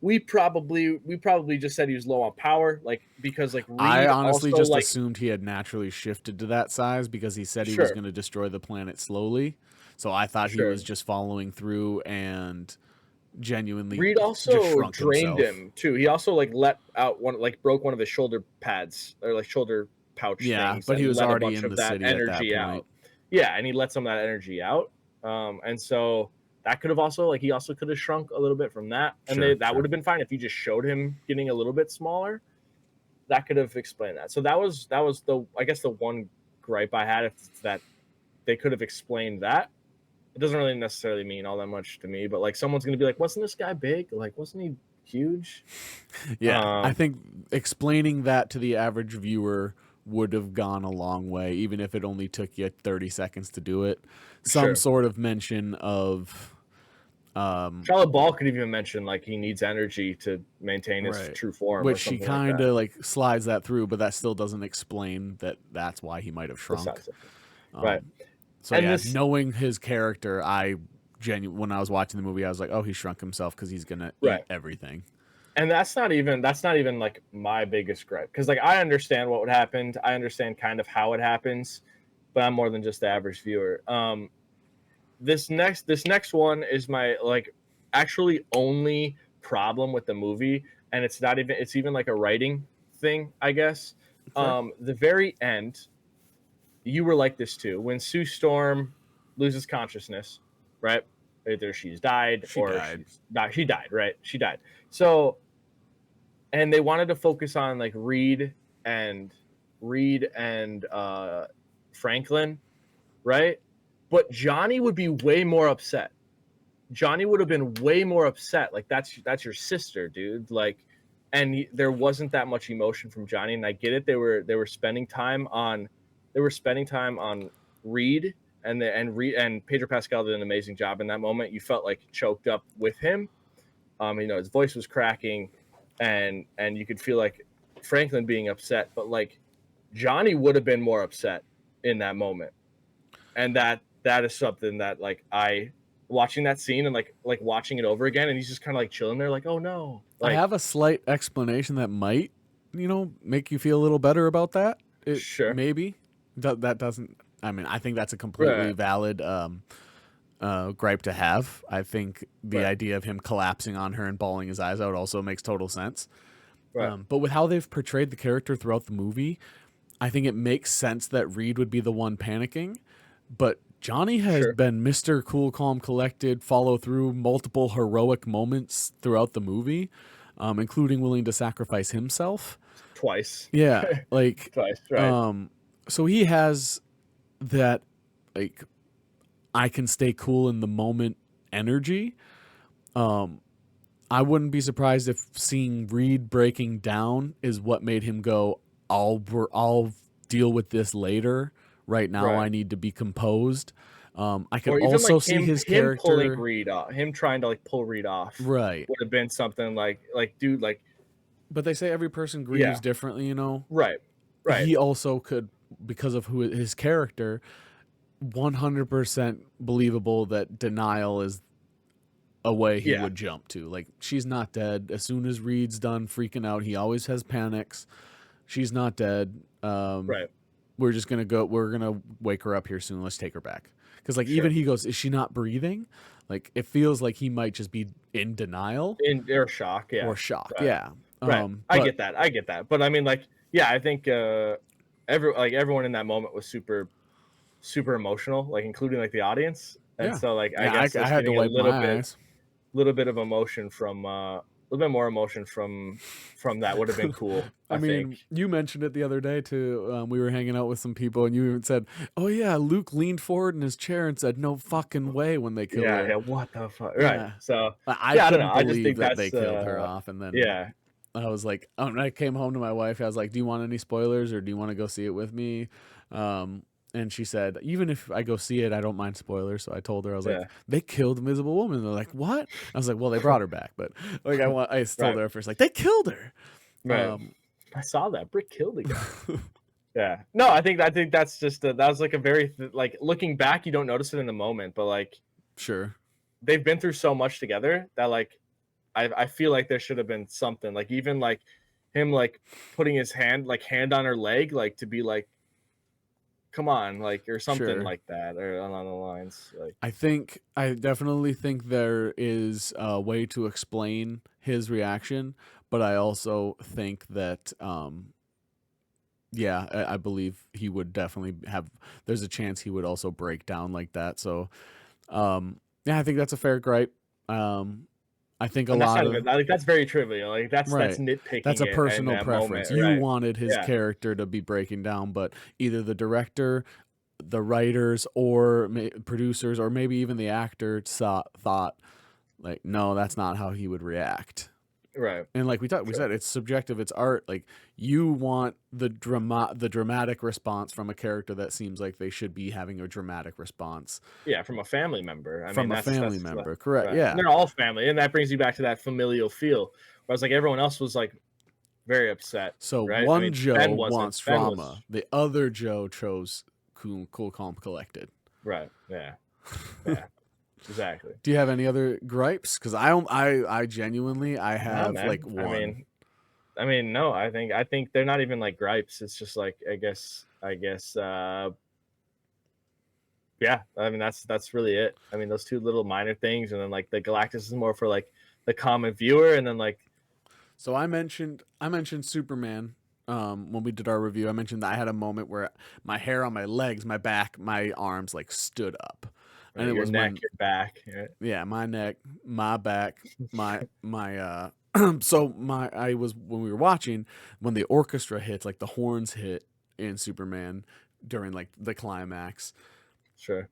we probably just said he was low on power, like because like Reed I honestly also, just like, assumed he had naturally shifted to that size because he said he was Sure. going to destroy the planet slowly. So I thought he Sure. was just following through and genuinely Reed just also shrunk drained himself. him too. He also like let out broke one of his shoulder pads, or like shoulder pouch Yeah, things. but and he was let a already bunch in of the that city at that energy point. out. Yeah, and he let some of that energy out. And so that could have also, like, he also could have shrunk a little bit from that, and Sure, that sure. would have been fine if you just showed him getting a little bit smaller. That could have explained that. So that was the, I guess, the one gripe I had, if it's that they could have explained that. It doesn't really necessarily mean all that much to me, but like someone's gonna be like, wasn't this guy big? Like, wasn't he huge? Yeah, I think explaining that to the average viewer would have gone a long way, even if it only took you 30 seconds to do it. Some Sure. sort of mention of Charlotte Ball could even mention like he needs energy to maintain his Right. true form, which or she something kind like of like slides that through, but that still doesn't explain that that's why he might have that. shrunk. Besides that. Right. So And yeah, this- knowing his character, when I was watching the movie, I was like, oh, he shrunk himself because he's gonna Right. eat everything. And that's not even like my biggest gripe, because like I understand what would happen. I understand kind of how it happens, but I'm more than just the average viewer. This next one is my like actually only problem with the movie, and it's even like a writing thing, I guess. Okay. The very end, you were like this too, when Sue Storm loses consciousness, right? Either she's died She or died. she died, right? She died. So, and they wanted to focus on like Reed and Franklin, right? But Johnny would be way more upset. Johnny would have been way more upset. Like that's your sister, dude. Like, and there wasn't that much emotion from Johnny, and I get it. They were spending time on Reed, and Pedro Pascal did an amazing job in that moment. You felt like choked up with him. His voice was cracking, and you could feel like Franklin being upset, but like Johnny would have been more upset in that moment. And that is something that like I watching that scene and like watching it over again, and he's just kind of like chilling there like, oh no. Like, I have a slight explanation that might, make you feel a little better about that. Sure. Maybe that doesn't. I mean, I think that's a completely Right. valid gripe to have. I think the Right. idea of him collapsing on her and bawling his eyes out also makes total sense. Right. But with how they've portrayed the character throughout the movie, I think it makes sense that Reed would be the one panicking. But Johnny has Sure. been Mr. Cool, Calm, Collected, follow through multiple heroic moments throughout the movie, including willing to sacrifice himself. Twice. Yeah, like, Twice. Right. so he has that, like, I can stay cool in the moment energy. I wouldn't be surprised if seeing Reed breaking down is what made him go, I'll deal with this later. Right now, Right. I need to be composed. I could Or even also like see his him pulling character. Reed off, him trying to like pull Reed off Right. would have been something like dude, like But they say every person grieves yeah. differently, you know? Right. Right. He also could, because of who his character, 100% believable that denial is a way he Yeah. would jump to. Like, she's not dead. As soon as Reed's done freaking out, he always has panics. She's not dead. Right. We're just gonna go. We're gonna wake her up here soon. Let's take her back. Because like Sure. even he goes, is she not breathing? Like it feels like he might just be in denial Or shock, yeah. or shock. Right. Yeah. Right. I get that. But I mean, like, yeah, I think everyone in that moment was super emotional, like including like the audience. And Yeah. so like I Yeah, guess I just had to getting wipe my eyes. little bit of emotion from a little bit more emotion from that would have been cool. I mean, think. you mentioned it the other day too. We were hanging out with some people, and you even said, "Oh yeah, Luke leaned forward in his chair and said, no fucking way,' when they killed her." Yeah, what the fuck? Right. Yeah. So I yeah, I don't couldn't know. I just believe think that that's they killed her off, and then yeah. I was like, when I came home to my wife, I was like, "Do you want any spoilers, or do you want to go see it with me?" And she said, "Even if I go see it, I don't mind spoilers." So I told her, I was Yeah. like, "They killed Invisible Woman." They're like, "What?" I was like, "Well, they brought her back, but like, I told her first, like, they killed her." Right. I saw that Brick killed the guy. Yeah. No, I think that's just that was like a very like looking back, you don't notice it in the moment, but like Sure. they've been through so much together that like I feel like there should have been something like even like him like putting his hand on her leg like to be like come on like or something Sure. like that or along the lines like I definitely think there is a way to explain his reaction, but I also think that, yeah, I believe he would definitely have. There's a chance he would also break down like that. So, yeah, I think that's a fair gripe. I think a and that's lot not of even like that's very trivial like that's right. nitpicking That's a it in personal that preference. moment, You right? wanted his Yeah. character to be breaking down, but either the director, the writers, or producers, or maybe even the actor thought like, no, that's not how he would react. Right. And like we said, it's subjective, it's art. Like you want the dramatic response from a character that seems like they should be having a dramatic response. Yeah, from a family member. I From mean, a family that's member, correct? right. Yeah. And they're all family, and that brings you back to that familial feel. Whereas like everyone else was like very upset. So right? one I mean, Joe Ben wasn't. wants Ben drama. was The other Joe chose cool, calm, collected. right. Yeah. Yeah. Exactly. Do you have any other gripes? Because I genuinely I have man. like one. I mean, no. I think they're not even like gripes. It's just like I guess. Yeah. I mean, that's really it. I mean, those two little minor things, and then like the Galactus is more for like the common viewer, and then like. So I mentioned Superman when we did our review. I mentioned that I had a moment where my hair on my legs, my back, my arms like stood up. And it your was neck, when, your back. Right? yeah, my neck, my back, my so I was when we were watching when the orchestra hits, like the horns hit in Superman during like the climax. Sure.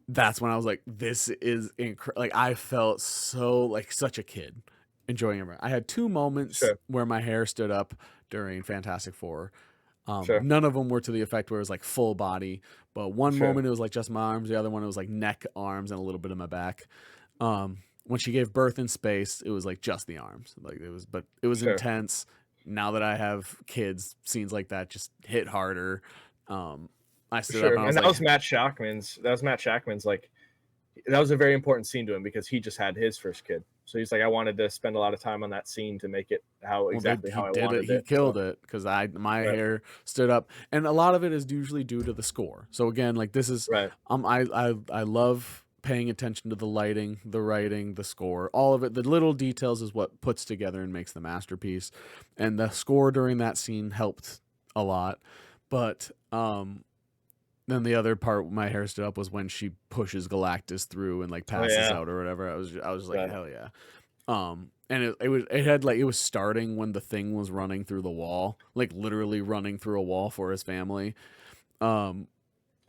That's when I was like, this is like I felt so like such a kid enjoying it. I had two moments where my hair stood up during Fantastic Four. None of them were to the effect where it was like full body, but one moment it was like just my arms. The other one it was like neck, arms, and a little bit of my back. When she gave birth in space, it was like just the arms. Like it was intense. Now that I have kids, scenes like that just hit harder. I stood up and that was Matt Shackman's. That was Matt Shackman's. Like that was a very important scene to him because he just had his first kid. So he's like, I wanted to spend a lot of time on that scene to make it how I wanted it. He killed it because my hair stood up, and a lot of it is usually due to the score. So again, like this is right. I love paying attention to the lighting, the writing, the score, all of it. The little details is what puts together and makes the masterpiece. And the score during that scene helped a lot. But then the other part my hair stood up was when she pushes Galactus through and like passes out or whatever. I was like, hell yeah. And it was starting when the Thing was running through the wall, like literally running through a wall for his family.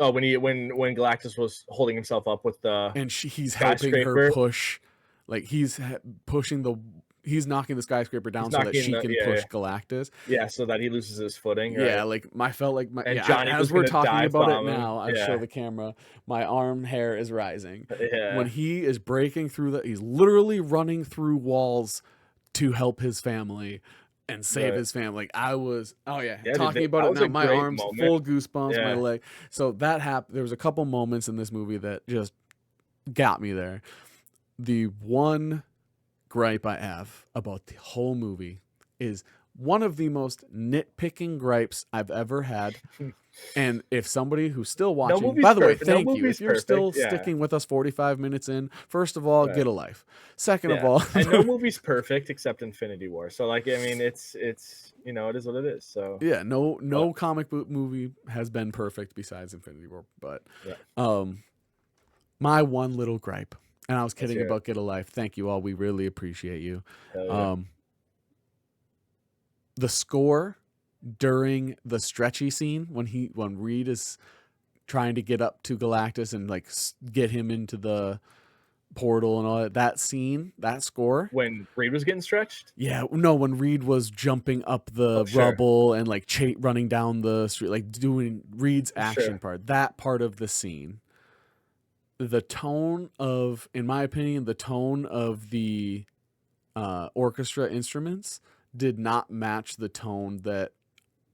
Oh, when Galactus was holding himself up with the and he's helping her push, like he's knocking the skyscraper down so that she can push Galactus. Yeah, so that he loses his footing. Right? Yeah, like I felt like Johnny as we're talking about it now, I show the camera, my arm hair is rising. Yeah. When he is breaking through he's literally running through walls to help his family and save his family. Like I was, talking about it now, my arms full goosebumps, my leg. So that happened. There was a couple moments in this movie that just got me there. The one gripe I have about the whole movie is one of the most nitpicking gripes I've ever had. And if somebody who's still watching, by the way, thank you. If you're still sticking with us 45 minutes in, first of all, get a life. Second of all, and no movie's perfect except Infinity War. So like, I mean, it's it is what it is. So yeah, no comic book movie has been perfect besides Infinity War. But my one little gripe, and I was kidding about get a life. Thank you all. We really appreciate you. The score during the stretchy scene when Reed is trying to get up to Galactus and like get him into the portal and all that scene, that score when Reed was getting stretched, when Reed was jumping up the rubble and like running down the street, like doing Reed's action part, that part of the scene, the tone of, in my opinion, the tone of the orchestra instruments did not match the tone that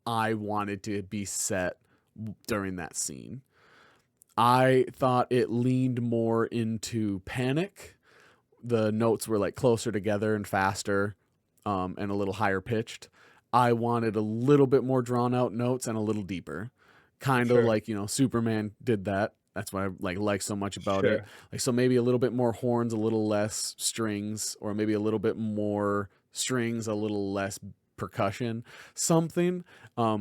I wanted to be set during that scene. I thought it leaned more into panic. The notes were like closer together and faster, and a little higher pitched. I wanted a little bit more drawn out notes and a little deeper, kind of like, Superman did that. That's what I like so much about it. Like, so maybe a little bit more horns, a little less strings, or maybe a little bit more strings, a little less percussion, something,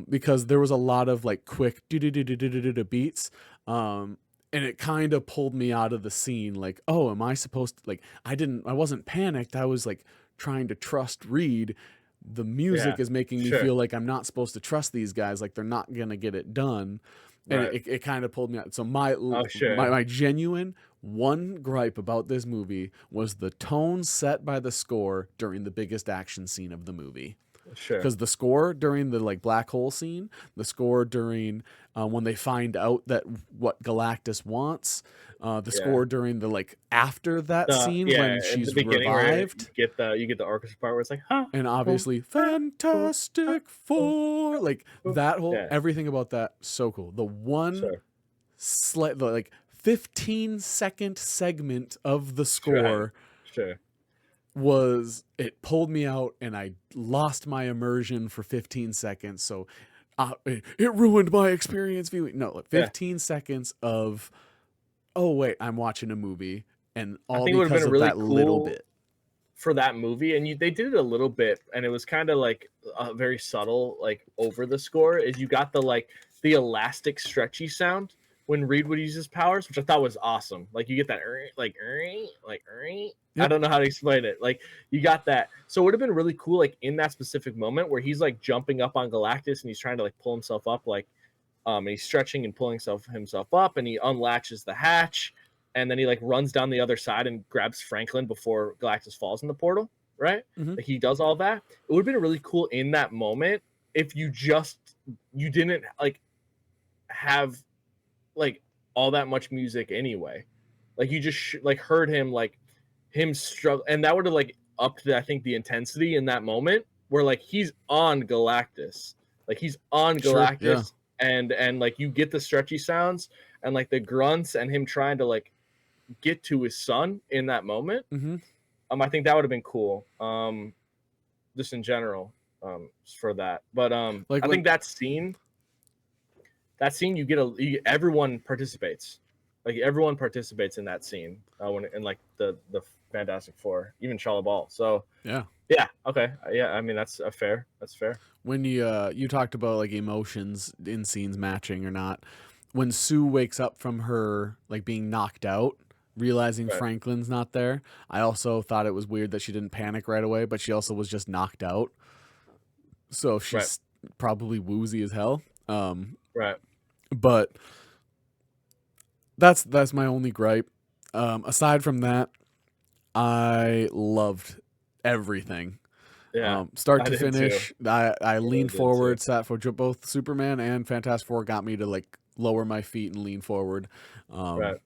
because there was a lot of like quick beats, and it kind of pulled me out of the scene. Like, oh, am I supposed to, like, I wasn't panicked. I was like trying to trust Reed. The music is making me feel like I'm not supposed to trust these guys. Like they're not gonna get it done. And it kind of pulled me out. So my genuine one gripe about this movie was the tone set by the score during the biggest action scene of the movie. Because the score during the like black hole scene, the score during when they find out that what Galactus wants, the score during the like after that scene when she's revived, you get the orchestra part where it's like, and obviously Fantastic Four, like that whole everything about that so cool. The one the like 15-second segment of the score. It pulled me out and I lost my immersion for 15 seconds. So it ruined my experience viewing. No, 15 seconds of, oh wait, I'm watching a movie, and all because of really that little bit for that movie. And they did it a little bit, and it was kind of like very subtle, like over the score. Is you got the elastic stretchy sound when Reed would use his powers, which I thought was awesome. Like you get that I don't know how to explain it. Like you got that. So it would have been really cool, like in that specific moment where he's like jumping up on Galactus and he's trying to like pull himself up, like and he's stretching and pulling himself up, and he unlatches the hatch, and then he like runs down the other side and grabs Franklin before Galactus falls in the portal. Right? Mm-hmm. Like he does all that. It would have been really cool in that moment if you didn't like have like all that much music anyway. Like you just like heard him struggle, and that would have like upped I think the intensity in that moment where like he's on Galactus, and like you get the stretchy sounds and like the grunts and him trying to like get to his son in that moment. Mm-hmm. I think that would have been cool, just in general, for that. But I think that scene everyone participates. Like everyone participates in that scene when in like the Fantastic Four, even Shia LaBeouf. So Yeah. yeah, okay, yeah. I mean that's fair. That's fair. When you talked about like emotions in scenes matching or not, when Sue wakes up from her like being knocked out, realizing Right. Franklin's not there, I also thought it was weird that she didn't panic right away, but she also was just knocked out, so Right. she's probably woozy as hell. Right. But that's my only gripe. Aside from that, I loved everything. Yeah. Start I to did too. finish, I really leaned did too. forward, sat for both Superman and Fantastic Four, got me to like lower my feet and lean forward. Right.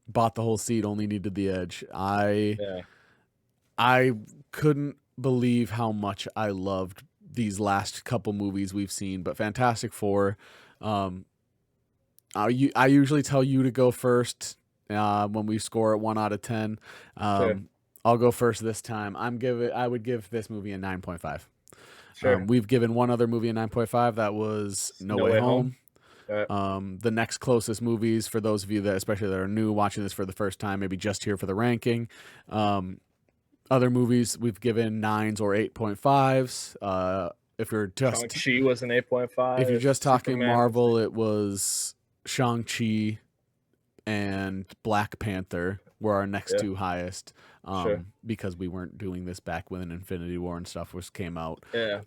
Bought the whole seat, only needed the edge. Yeah. I couldn't believe how much I loved these last couple movies we've seen, but Fantastic Four. Um, I usually tell you to go first when we score at 1 out of 10. Sure. I'll go first this time. I would give this movie a 9.5. Sure. We've given one other movie a 9.5. That was No Way Home. Right. The next closest movies, for those of you that, especially that are new watching this for the first time, maybe just here for the ranking. Other movies we've given 9s or 8.5s. If you're just Shang-Chi was an 8.5. if you're just talking Superman was Marvel, it was Shang-Chi and Black Panther were our next Yeah. two highest, Sure. because we weren't doing this back when Infinity War and stuff came out. Yeah.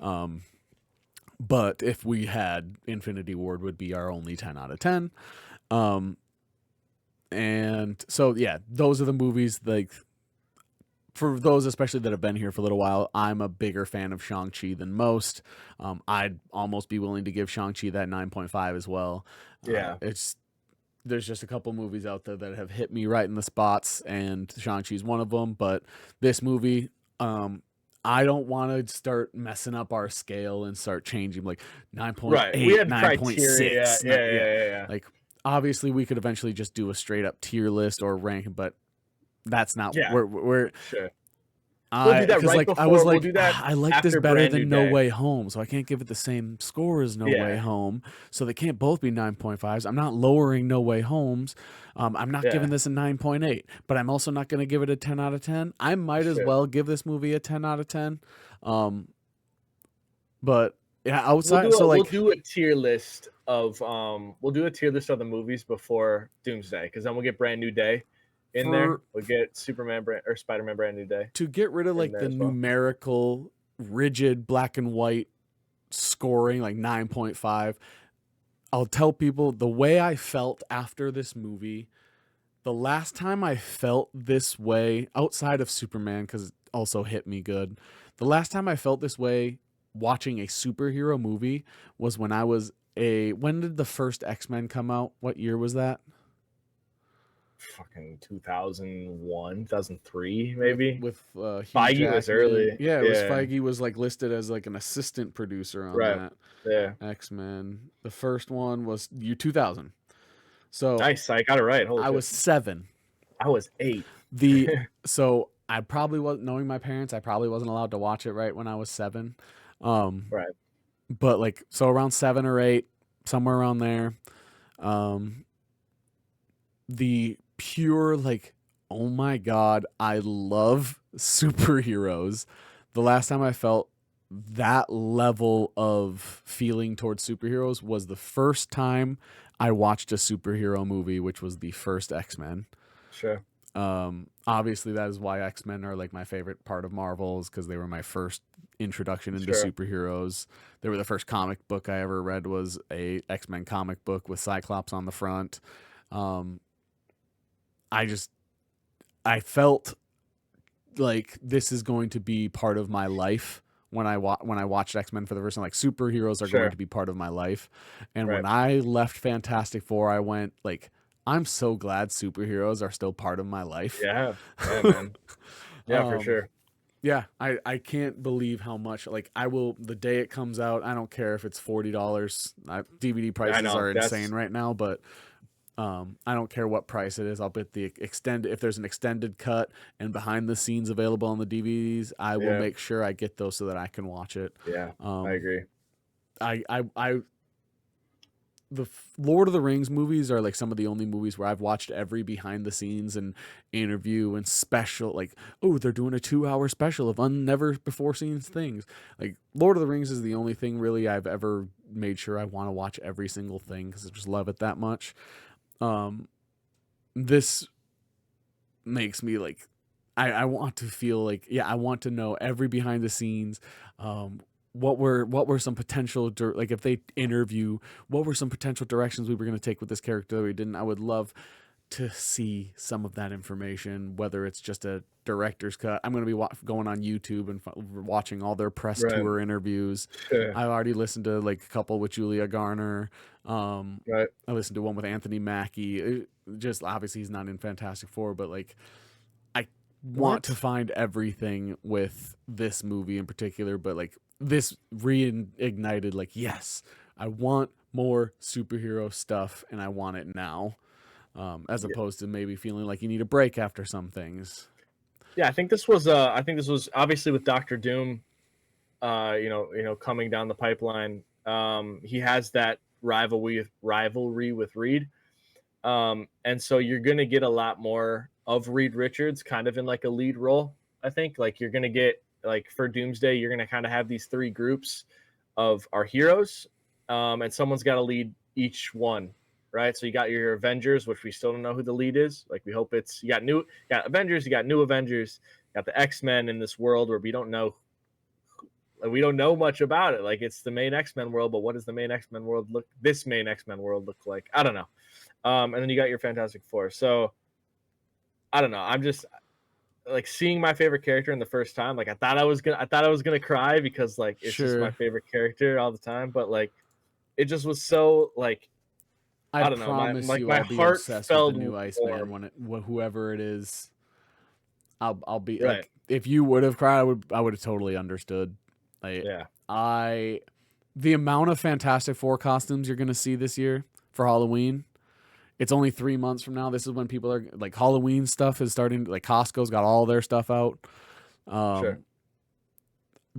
But if we had Infinity War, would be our only 10 out of 10. And so yeah, those are the movies. Like for those especially that have been here for a little while, I'm a bigger fan of Shang-Chi than most. I'd almost be willing to give Shang-Chi that 9.5 as well. Yeah. There's just a couple movies out there that have hit me right in the spots, and Shang-Chi's one of them. But this movie, I don't want to start messing up our scale and start changing like 9.8, Right. We had 9.6. criteria. Yeah. Like, obviously, we could eventually just do a straight up tier list or rank, but that's not Yeah. we're Sure. We'll do that right I before. was We'll like, do that I like this after better Brand than New No Day. Way Home, so I can't give it the same score as No Yeah. Way Home. So they can't both be 9.5s. I'm not lowering No Way Homes. I'm not Yeah. giving this a 9.8, but I'm also not going to give it a 10 out of 10. I might as Sure. well give this movie a 10 out of 10. But yeah, outside, we'll do a tier list of the movies before Doomsday, because then we'll get Brand New Day in there. We'll get Spider-Man Brand New Day to get rid of like the as well. numerical, rigid black and white scoring, like 9.5. I'll tell people the way I felt after this movie. The last time I felt this way outside of Superman, because it also hit me good. The last time I felt this way watching a superhero movie was when I was when did the first X-Men come out? What year was that? Fucking 2001, 2003, maybe. With Hugh Feige was Jackman. early. Yeah, it was Feige was like listed as like an assistant producer on Right. that. Yeah. X-Men. The first one was year 2000. So Nice. I got it right. Holy I shit. was 7. I was 8. So I probably wasn't, knowing my parents, I probably wasn't allowed to watch it right when I was 7. Right. But like, so around 7 or 8, somewhere around there. The pure like, oh my God, I love superheroes. The last time I felt that level of feeling towards superheroes was the first time I watched a superhero movie, which was the first X-Men. Sure. Obviously that is why X-Men are like my favorite part of Marvel's, because they were my first introduction into superheroes. They were the first comic book I ever read was a X-Men comic book with Cyclops on the front. I felt like this is going to be part of my life when I watched X-Men for the first time. Like, superheroes are going to be part of my life. And when I left Fantastic Four, I went like, I'm so glad superheroes are still part of my life. Yeah, man. Yeah, for sure. Yeah, I can't believe how much, like, I will, the day it comes out, I don't care if it's $40. DVD prices are insane right now, but I don't care what price it is. I'll bet if there's an extended cut and behind the scenes available on the DVDs, I will make sure I get those so that I can watch it. Yeah, I agree. Lord of the Rings movies are like some of the only movies where I've watched every behind the scenes and interview and special. Like, oh, they're doing a 2-hour special of never before seen things. Like, Lord of the Rings is the only thing really I've ever made sure I want to watch every single thing because I just love it that much. This makes me like, I want to feel like, yeah, I want to know every behind the scenes. What were some potential like if they interview, what were some potential directions we were going to take with this character that we didn't? I would love to see some of that information, whether it's just a director's cut. I'm going to be going on YouTube and watching all their press Right. tour interviews. Sure. I've already listened to like a couple with Julia Garner. Right. I listened to one with Anthony Mackie. Just obviously he's not in Fantastic Four, but like I want to find everything with this movie in particular, but like this reignited like, yes, I want more superhero stuff and I want it now, as opposed to maybe feeling like you need a break after some things. Yeah, I think this was obviously with Doctor Doom, coming down the pipeline. He has that rivalry with Reed. And so you're gonna get a lot more of Reed Richards kind of in like a lead role. I think like you're gonna get like for Doomsday, you're gonna kind of have these 3 groups of our heroes, and someone's got to lead each one, right? So you got your Avengers, which we still don't know who the lead is. Like we hope you got Avengers, you got new Avengers, you got the X-Men in this world where we don't know much about it. Like it's the main X-Men world, but what does the main X-Men world look like? I don't know. And then you got your Fantastic Four. So I don't know. I'm just like seeing my favorite character in the first time. Like I thought I was gonna cry because like it's just my favorite character all the time. But like it just was so like I don't know. My heart felt with the new Iceman whoever it is. I'll be right. Like if you would have cried, I would have totally understood. Like Yeah. The amount of Fantastic Four costumes you're gonna see this year for Halloween. It's only 3 months from now. This is when people are like Halloween stuff is starting. Like Costco's got all their stuff out. Sure.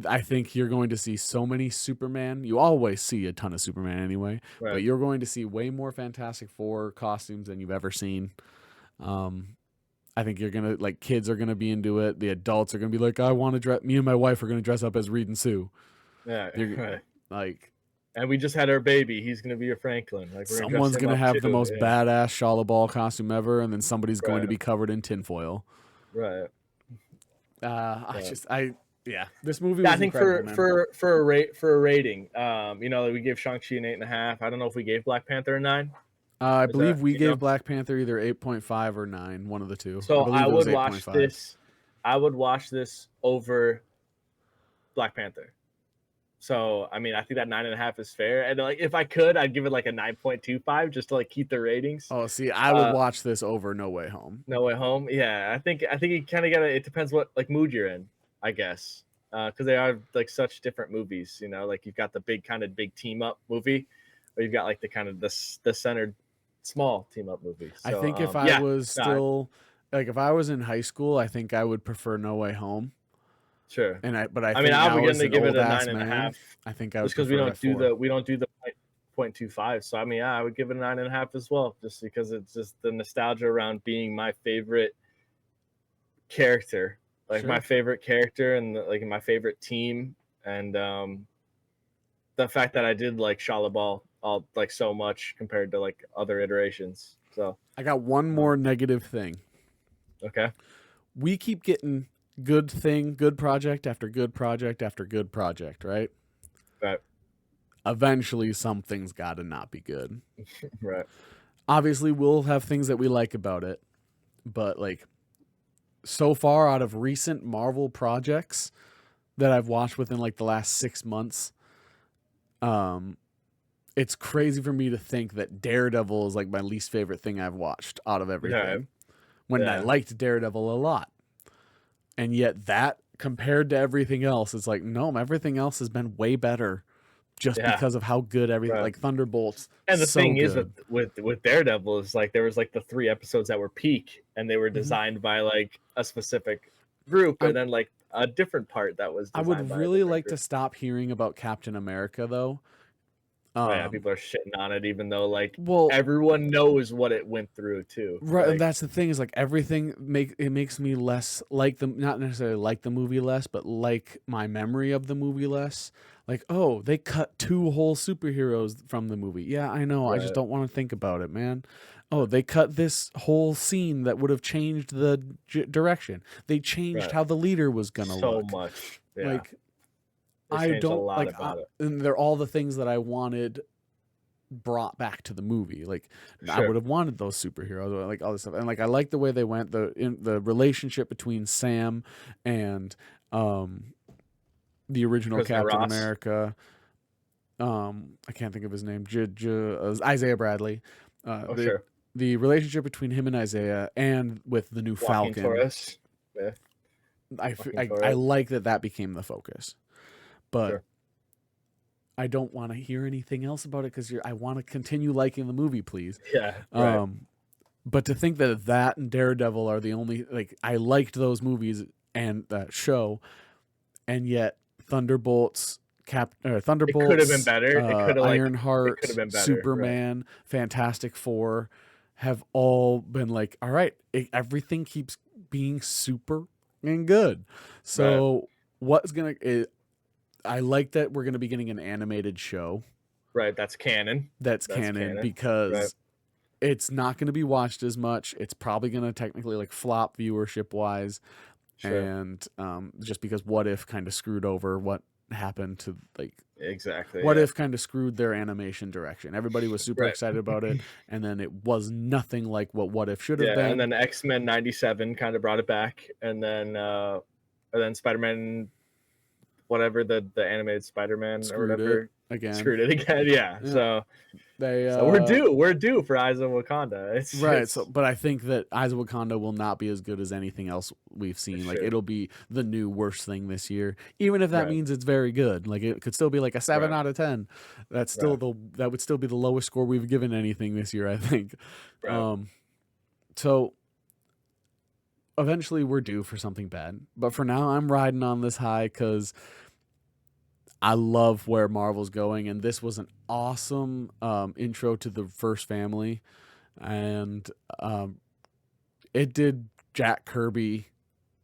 I think you're going to see so many Superman. You always see a ton of Superman anyway, Right. but you're going to see way more Fantastic Four costumes than you've ever seen. I think you're gonna like kids are gonna be into it. The adults are gonna be like, I want to dress. Me and my wife are gonna dress up as Reed and Sue. Yeah. Right. Like. And we just had our baby. He's going to be a Franklin. Like someone's going to have the most badass Shalabal costume ever, and then somebody's going to be covered in tinfoil. Right. This movie was I think for a rating, we gave Shang-Chi an 8.5. I don't know if we gave Black Panther a 9. I believe we gave Black Panther either 8.5 or 9, one of the two. So I would watch this. I would watch this over Black Panther. So, I mean, I think that 9.5 is fair. And like, if I could, I'd give it like a 9.25 just to like keep the ratings. Oh, see, I would watch this over No Way Home. No Way Home. Yeah. I think you kind of it depends what like mood you're in, I guess. Cause they are like such different movies, like you've got the big team up movie, or you've got like the kind of the centered small team up movie. So, I think if I was if I was in high school, I think I would prefer No Way Home. Sure. I mean, I'm going to give it a 9.5. I think I would, just because we don't do the 0.25. So I mean, I would give it a 9.5 as well, just because it's just the nostalgia around being my favorite character, like my favorite character and like my favorite team, and the fact that I did like Shalabal all like so much compared to like other iterations. So I got one more negative thing. Okay. We keep getting good project after good project after good project, right? Right. Eventually something's got to not be good. Right. Obviously we'll have things that we like about it, but like so far out of recent Marvel projects that I've watched within like the last 6 months, it's crazy for me to think that Daredevil is like my least favorite thing I've watched out of everything. When I liked Daredevil a lot. And yet that compared to everything else, it's like, no, everything else has been way better just because of how good everything, like Thunderbolts. And the thing is with Daredevil is like, there was like the 3 episodes that were peak and they were designed by like a specific group, and then like a different part that was designed I would really like to stop hearing about Captain America though. Oh, yeah, people are shitting on it, even though like well, everyone knows what it went through too. right, and Like, that's the thing is like everything makes me less like the not necessarily like the movie less, but like my memory of the movie less. Like, oh, they cut two whole superheroes from the movie. Yeah, I know. I just right, don't want to think about it, man. Oh, they cut this whole scene that would have changed the direction. They changed right. how the leader was gonna So look. much. Yeah, Like, they I changed a don't lot like, about it. and they're all the things that I wanted brought back to the movie. Like I Sure. would have wanted those superheroes, or like all this stuff. And like I like the way they went the relationship between Sam and the original President Captain Ross. America. I can't think of his name. Isaiah Bradley. Oh, The sure. the relationship between him and Isaiah and with the new Joaquin Falcon. Torres. Yeah, I Joaquin I Torres. like that became the focus. But Sure. I don't want to hear anything else about it because I want to continue liking the movie, please. Yeah, right. But to think that and Daredevil are the only like I liked those movies and that show, and yet Thunderbolts, It could have been better. It could have like it Ironheart, could have been better. Right. Superman, Fantastic Four, have all been like, all right, everything keeps being super and good. So what's gonna? I like that we're gonna be getting an animated show. Right. That's canon. That's That's canon canon. because Right. it's not going to be watched as much. It's probably going to technically like flop viewership wise, Sure. and just because What If kind of screwed over what happened to like Exactly. What yeah. If kind of screwed their animation direction. Everybody was super Right. excited about it, and then it was nothing like what If should have Yeah, been. and then X-Men 97 kind of brought it back, and then Spider-Man, whatever the animated Spider-Man or Screwed whatever, it again. screwed it again. Yeah. Yeah. So we're due for Eyes of Wakanda. Right. So, but I think that Eyes of Wakanda will not be as good as anything else we've seen. Like Sure. it'll be the new worst thing this year, even if that Right. means it's very good. Like it could still be like a 7 Right. out of 10. That's still that would still be the lowest score we've given anything this year, I think. Right. So eventually we're due for something bad, but for now I'm riding on this high because I love where Marvel's going, and this was an awesome intro to the first family, and it did Jack Kirby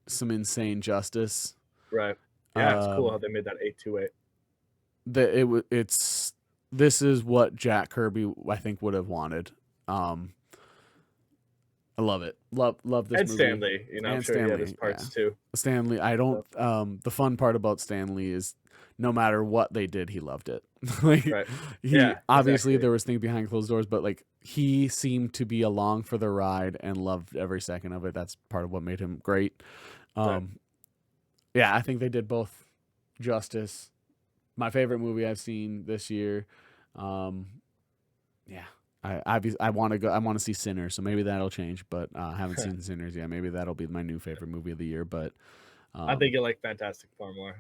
some insane justice. Right. Yeah, it's cool how they made that 828. This is what Jack Kirby I think would have wanted. I love it. Love this And movie. Stanley, I'm sure he had his parts too. Stanley, I don't. The fun part about Stanley is, no matter what they did, he loved it. Like, Right. Obviously exactly. there was things behind closed doors, but like he seemed to be along for the ride and loved every second of it. That's part of what made him great. Right. Yeah, I think they did both justice. My favorite movie I've seen this year. Yeah. I want to go. I want to see Sinners, so maybe that'll change. But I haven't seen Sinners yet. Maybe that'll be my new favorite movie of the year. But I think you like Fantastic Four more.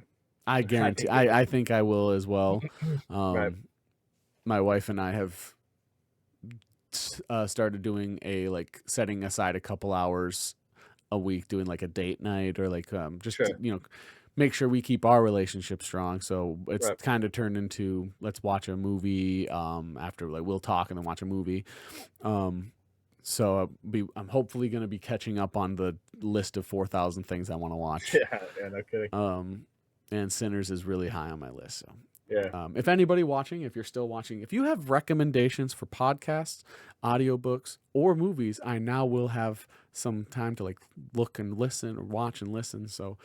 I guarantee. I think I will as well. Right. My wife and I have started doing setting aside a couple hours a week, doing like a date night or like just Sure. to, make sure we keep our relationship strong. So it's Right. kind of turned into let's watch a movie after like we'll talk and then watch a movie. So I'm hopefully going to be catching up on the list of 4,000 things I want to watch. Yeah, no kidding. And Sinners is really high on my list. So Yeah. if anybody watching, if you're still watching, if you have recommendations for podcasts, audiobooks, or movies, I now will have some time to like look and listen or watch and listen. So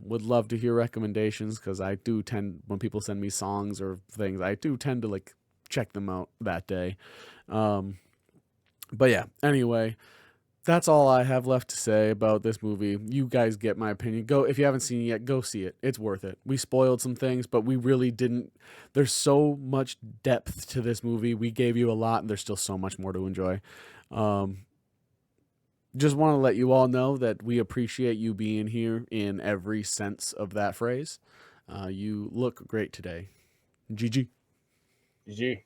would love to hear recommendations because I do tend, when people send me songs or things, I do tend to like check them out that day. But yeah, anyway, that's all I have left to say about this movie. You guys get my opinion. Go, if you haven't seen it yet, go see it. It's worth it. We spoiled some things, but we really didn't. There's so much depth to this movie. We gave you a lot, and there's still so much more to enjoy. Just want to let you all know that we appreciate you being here in every sense of that phrase. You look great today. GG. GG.